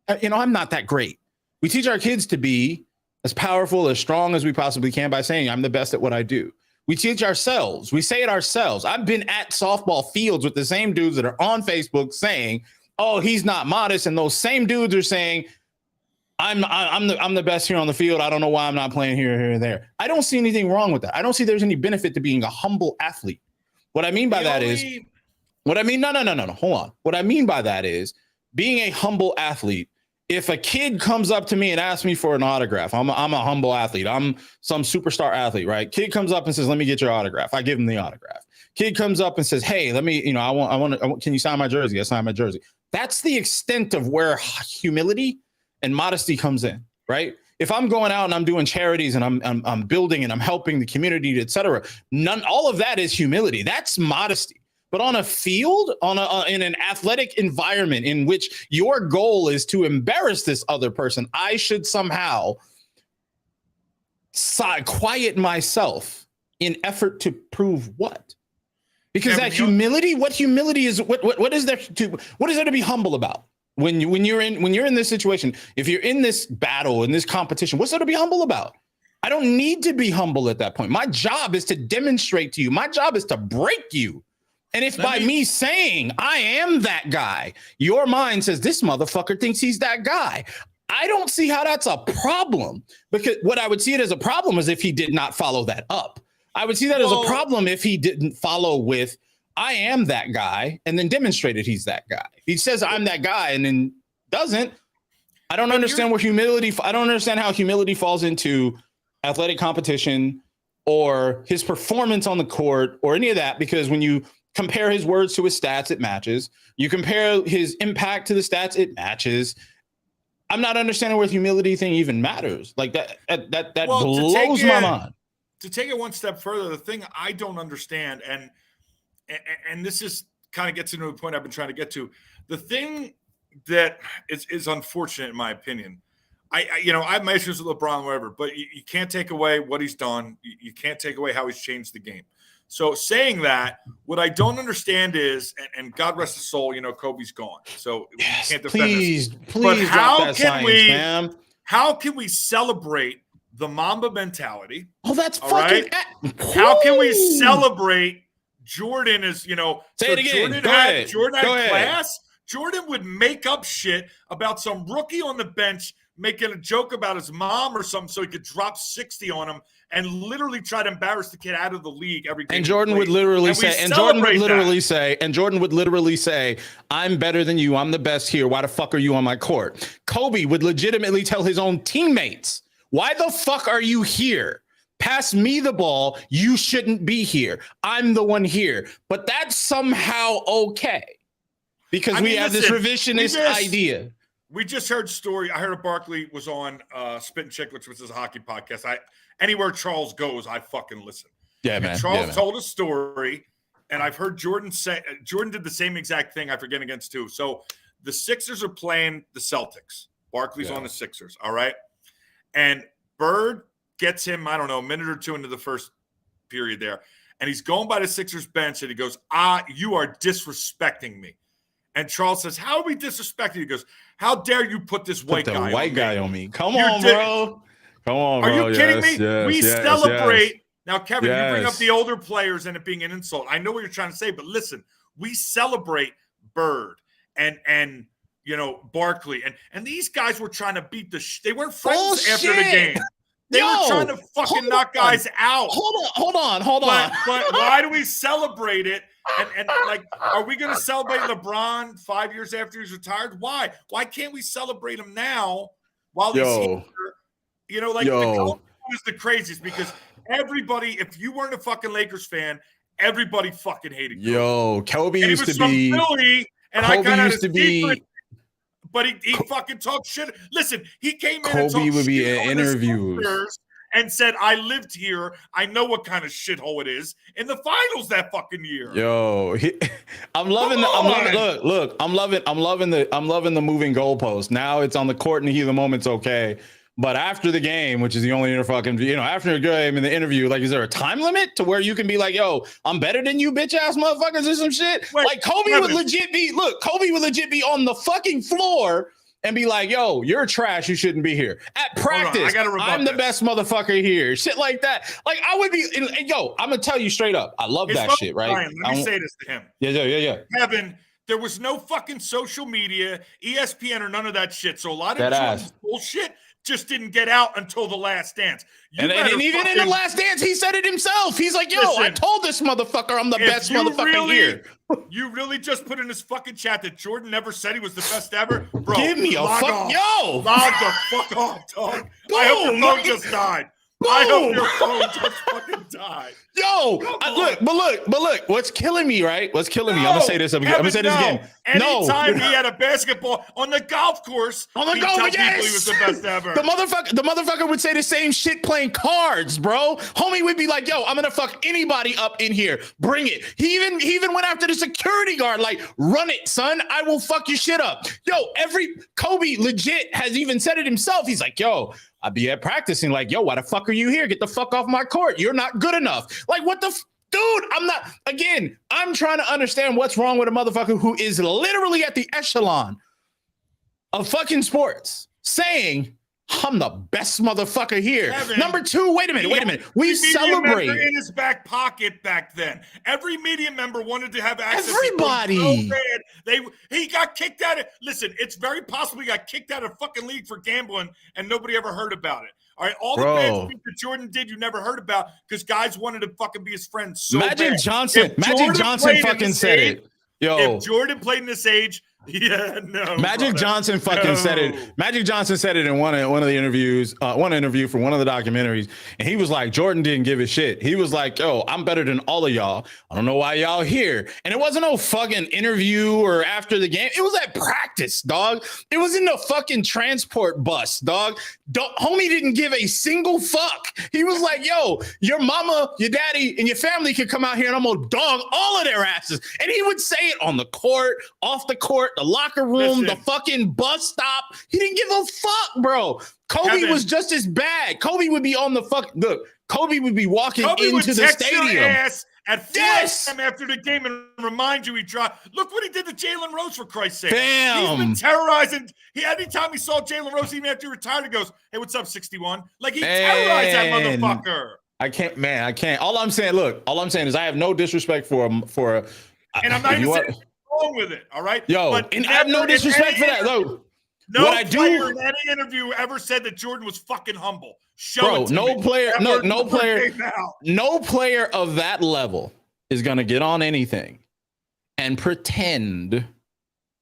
I'm not that great. We teach our kids to be as powerful, as strong as we possibly can by saying I'm the best at what I do. We teach ourselves. We say it ourselves. I've been at softball fields with the same dudes that are on Facebook saying, oh, he's not modest. And those same dudes are saying, I'm the best here on the field. I don't know why I'm not playing here and there. I don't see anything wrong with that. I don't see there's any benefit to being a humble athlete. What I mean by that is, hold on. What I mean by that is being a humble athlete. If a kid comes up to me and asks me for an autograph, I'm a humble athlete. I'm some superstar athlete, right? Kid comes up and says, let me get your autograph. I give him the autograph. Kid comes up and says, hey, let me, I want, can you sign my jersey? I sign my jersey. That's the extent of where humility and modesty comes in, right? If I'm going out and I'm doing charities and I'm building and I'm helping the community, et cetera, all of that is humility. That's modesty. But on a field, in an athletic environment in which your goal is to embarrass this other person, I should somehow quiet myself in effort to prove what? Because that humility, what humility is? What is there to be humble about? When you're in this situation, if you're in this battle, in this competition, what's there to be humble about? I don't need to be humble at that point. My job is to demonstrate to you. My job is to break you. And if by me saying I am that guy, your mind says this motherfucker thinks he's that guy, I don't see how that's a problem. Because what I would see it as a problem is if he did not follow that up. I would see that as a problem if he didn't follow with I am that guy and then demonstrated he's that guy. If he says I'm that guy and then doesn't, I don't understand I don't understand how humility falls into athletic competition or his performance on the court or any of that, because when you compare his words to his stats, it matches. You compare his impact to the stats, it matches. I'm not understanding where the humility thing even matters. Like that blows my mind. To take it one step further, the thing I don't understand, and this is kind of gets into the point I've been trying to get to. The thing that is unfortunate, in my opinion, I have my issues with LeBron, whatever, but you can't take away what he's done. You can't take away how he's changed the game. So saying that, what I don't understand is, and God rest his soul, Kobe's gone. So we can't defend this. But how can we celebrate the Mamba mentality? Oh, that's fucking right? How can we celebrate Jordan as, Say it again. Jordan had class. Jordan would make up shit about some rookie on the bench making a joke about his mom or something so he could drop 60 on him and literally try to embarrass the kid out of the league every game. And Jordan would literally say, Jordan would literally say, I'm better than you. I'm the best here. Why the fuck are you on my court? Kobe would legitimately tell his own teammates, why the fuck are you here? Pass me the ball. You shouldn't be here. I'm the one here. But that's somehow okay because we have this revisionist idea. We just heard story. I heard Barkley was on Spittin' Chicklets, which is a hockey podcast. Anywhere Charles goes, I fucking listen. Yeah, man. And Charles told a story, and I've heard Jordan say Jordan did the same exact thing. I forget against who. So the Sixers are playing the Celtics. Barkley's on the Sixers. All right, and Bird gets him, I don't know, a minute or two into the first period there. And he's going by the Sixers bench and he goes, you are disrespecting me. And Charles says, how are we disrespecting you? He goes, how dare you put this white guy on me? Come on, bro. Come on, bro. Are you kidding me? We celebrate. Now, Kevin, you bring up the older players and it being an insult. I know what you're trying to say, but listen, we celebrate Bird and you know, Barkley. And these guys were trying to beat they weren't friends after the game. They were trying to fucking knock guys out. Hold on. But why do we celebrate it? And like, are we going to celebrate LeBron 5 years after he's retired? Why? Why can't we celebrate him now while he's here? You know, like the Kobe is the craziest because everybody, if you weren't a fucking Lakers fan, everybody fucking hated Kobe. Kobe used to be Philly, and I kind of used to be. But he fucking talked shit. Listen, he came in Kobe and talked would be shit in interviews and said, I lived here. I know what kind of shithole it is in the finals that fucking year. I'm loving the moving goalpost. Now it's on the court and the heat of the moment's okay. But after the game, which is the only after a game in the interview, like, is there a time limit to where you can be like, yo, I'm better than you bitch ass motherfuckers or some shit? Like Kobe would legit be on the fucking floor and be like, yo, you're trash. You shouldn't be here. At practice, I'm the best motherfucker here. Shit like that. Like I would be, I'm going to tell you straight up. I love that shit, right? Brian, let me say this to him. Yeah. Kevin, there was no fucking social media, ESPN or none of that shit. So a lot of bullshit just didn't get out until the last dance. And even in the last dance, he said it himself. He's like, I told this motherfucker I'm the best motherfucker here. You really just put in his fucking chat that Jordan never said he was the best ever? Bro, give me a fuck. Log the fuck off, dog. Boom. I hope your phone just died. Boom. I hope your phone just fucking died. Look. What's killing me, right? I'm gonna say this again. Anytime he had a basketball on the golf course, he was the best ever. The motherfucker would say the same shit playing cards, bro. Homie would be like, yo, I'm gonna fuck anybody up in here. Bring it. He even went after the security guard, like, run it, son. I will fuck your shit up. Kobe legit has even said it himself. He's like, yo, I'd be at practicing like, yo, why the fuck are you here? Get the fuck off my court. You're not good enough. Like, what the dude, I'm trying to understand what's wrong with a motherfucker who is literally at the echelon of fucking sports saying, I'm the best motherfucker here. Kevin, Number two, wait a minute. We celebrate. In his back pocket back then. Every media member wanted to have access. Everybody. He got kicked out of. Listen, it's very possible he got kicked out of fucking league for gambling and nobody ever heard about it. All right, all the bad things that Jordan did, you never heard about because guys wanted to fucking be his friends. So Magic Johnson fucking said it. If Jordan played in this age, Magic Johnson fucking said it. Magic Johnson said it in one of the interviews, one interview for one of the documentaries, and he was like, Jordan didn't give a shit. He was like, yo, I'm better than all of y'all. I don't know why y'all here. And it wasn't no fucking interview or after the game. It was at practice, dog. It was in the fucking transport bus, dog. Homie didn't give a single fuck. He was like, yo, your mama, your daddy, and your family could come out here and I'm gonna dog all of their asses. And he would say it on the court, off the court, the locker room, the fucking bus stop. He didn't give a fuck, bro. Kobe was just as bad. Kobe would be on the Kobe would be walking into the stadium. Your ass at 4 a.m. after the game and remind you he dropped. Look what he did to Jalen Rose, for Christ's sake. Damn. He's been terrorizing. Anytime he saw Jalen Rose, even after he retired, he goes, hey, what's up, 61? Like, he terrorized that motherfucker. I can't. All I'm saying is I have no disrespect for and I'm not even saying wrong with it, all right? But I have no disrespect for that, though. No player in any interview ever said that Jordan was fucking humble. Show it to no me. player, no player, came out. no player of that level is gonna get on anything and pretend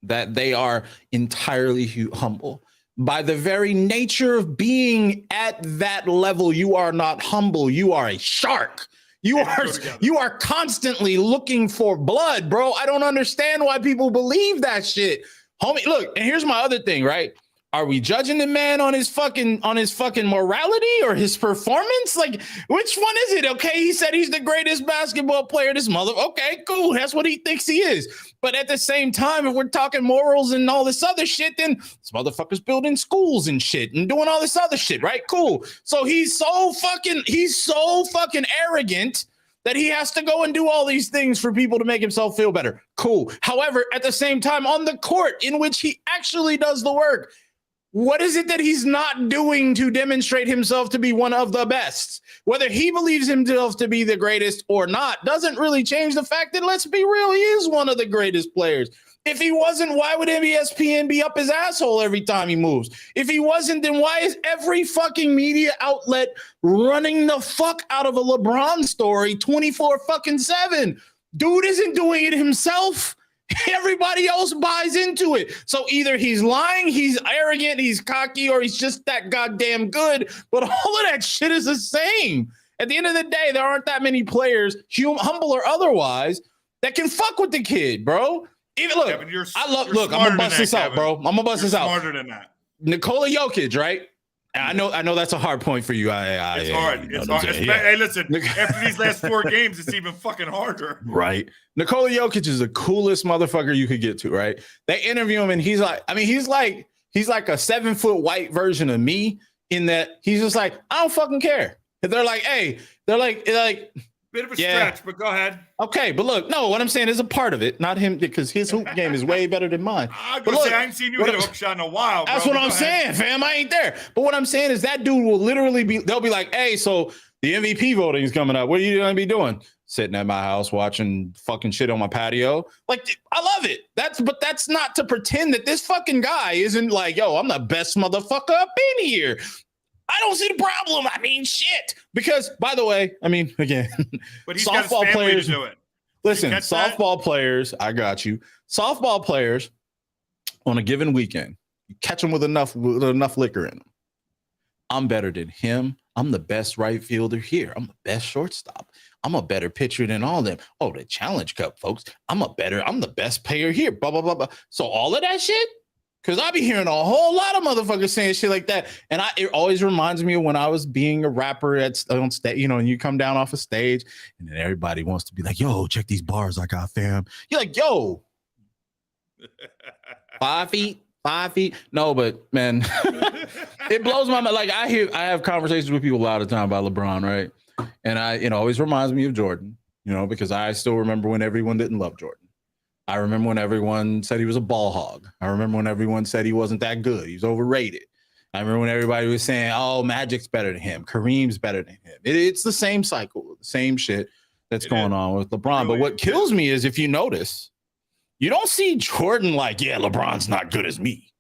that they are entirely humble. By the very nature of being at that level, you are not humble. You are a shark. You are constantly looking for blood, bro. I don't understand why people believe that shit. Homie, look, and here's my other thing, right? Are we judging the man on his fucking morality or his performance? Like, which one is it? Okay, he said he's the greatest basketball player. This mother. Okay, cool. That's what he thinks he is. But at the same time, if we're talking morals and all this other shit, then this motherfucker's building schools and shit and doing all this other shit, right? Cool. So he's so fucking arrogant that he has to go and do all these things for people to make himself feel better. Cool. However, at the same time, on the court in which he actually does the work, what is it that he's not doing to demonstrate himself to be one of the best? Whether he believes himself to be the greatest or not doesn't really change the fact that, let's be real, he is one of the greatest players. If he wasn't, why would ESPN be up his asshole every time he moves? If he wasn't, then why is every fucking media outlet running the fuck out of a LeBron story 24/7? Dude isn't doing it himself. Everybody else buys into it. So either he's lying, he's arrogant, he's cocky, or he's just that goddamn good. But all of that shit is the same. At the end of the day, there aren't that many players, humble or otherwise, that can fuck with the kid, bro. Even look, Kevin, I'm gonna bust this out, bro. I'm gonna bust this out. Smarter than that. Nikola Jokic, right? And I know that's a hard point for you. It's hard. It's hard. Hey, listen, after these last 4 games, it's even fucking harder. Right. Nikola Jokic is the coolest motherfucker you could get to, right? They interview him and he's like a 7-foot white version of me in that he's just like, I don't fucking care. And they're like, bit of a stretch, but go ahead. Okay, but look, no, what I'm saying is a part of it, not him, because his hoop game is way better than mine. I ain't seen you hit a hook shot in a while, bro. That's what I'm saying, fam. I ain't there. But what I'm saying is that dude will literally they'll be like, hey, so the MVP voting is coming up. What are you going to be doing? Sitting at my house watching fucking shit on my patio. Like, I love it. That's not to pretend that this fucking guy isn't like, yo, I'm the best motherfucker up in here. I don't see the problem. I mean, shit. Because, by the way, I mean, again, but he's got his family to do it. Listen, softball players, I got you. Softball players on a given weekend, you catch them with enough liquor in them. I'm better than him. I'm the best right fielder here. I'm the best shortstop. I'm a better pitcher than all of them. Oh, the Challenge Cup, folks. I'm the best player here. Blah, blah, blah, blah. So all of that shit. Because I be hearing a whole lot of motherfuckers saying shit like that. And it always reminds me of when I was being a rapper on stage, you know, and you come down off a stage and then everybody wants to be like, yo, check these bars I got, fam. You're like, yo, 5 feet. No, but man, it blows my mind. Like I have conversations with people a lot of time about LeBron, right? And it always reminds me of Jordan, you know, because I still remember when everyone didn't love Jordan. I remember when everyone said he was a ball hog. I remember when everyone said he wasn't that good. He was overrated. I remember when everybody was saying, oh, Magic's better than him. Kareem's better than him. It's the same cycle, the same shit that's going on with LeBron. Really, but what kills me is if you notice, you don't see Jordan like, yeah, LeBron's not good as me.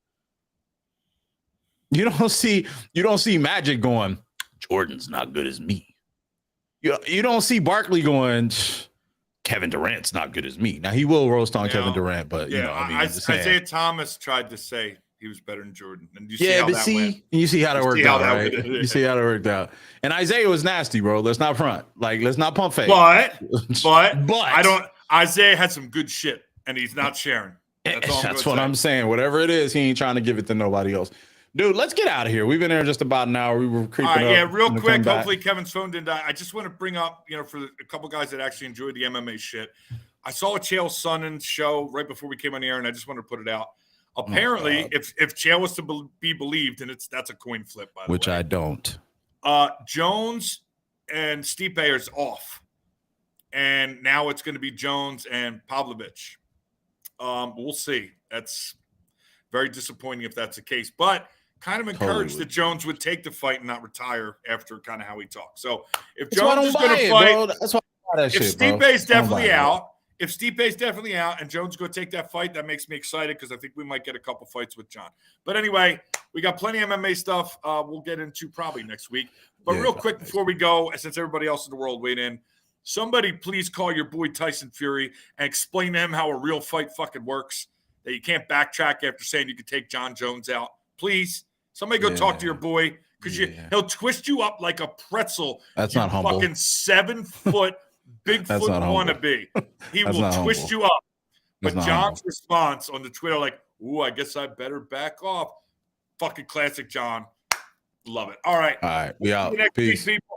You don't see Magic going, Jordan's not good as me. You don't see Barkley going, Kevin Durant's not good as me. Now he will roast on Kevin Durant, but Isaiah Thomas tried to say he was better than Jordan. And you see how that went. You see how that worked out, right? You see how that worked out. And Isaiah was nasty, bro. Let's not front. Like, let's not pump fake. But Isaiah had some good shit, and he's not sharing. That's what I'm saying. Whatever it is, he ain't trying to give it to nobody else. Dude, let's get out of here. We've been there just about an hour. We were creeping up. Yeah, real quick. Hopefully Kevin's phone didn't die. I just want to bring up, for a couple guys that actually enjoy the MMA shit. I saw a Chael Sonnen show right before we came on the air, and I just wanted to put it out. Apparently, if Chael was to be believed, and that's a coin flip, by the way. Which I don't. Jones and Stipe is off. And now it's going to be Jones and Pavlovich. We'll see. That's very disappointing if that's the case. But kind of encouraged that Jones would take the fight and not retire after kind of how he talked. So if Jones is going to fight, if Stipe is definitely out, if Stipe's definitely out and Jones go take that fight, that makes me excited because I think we might get a couple fights with John. But anyway, we got plenty of MMA stuff we'll get into probably next week. But real quick before we go, since everybody else in the world weighed in, somebody please call your boy Tyson Fury and explain to him how a real fight fucking works, that you can't backtrack after saying you could take John Jones out. Please, somebody go talk to your boy because he'll twist you up like a pretzel. That's not humble. Fucking 7 foot Bigfoot wannabe. He will twist you up. But John's response on the Twitter, like, ooh, I guess I better back off. Fucking classic John. Love it. All right. We out. Peace. People.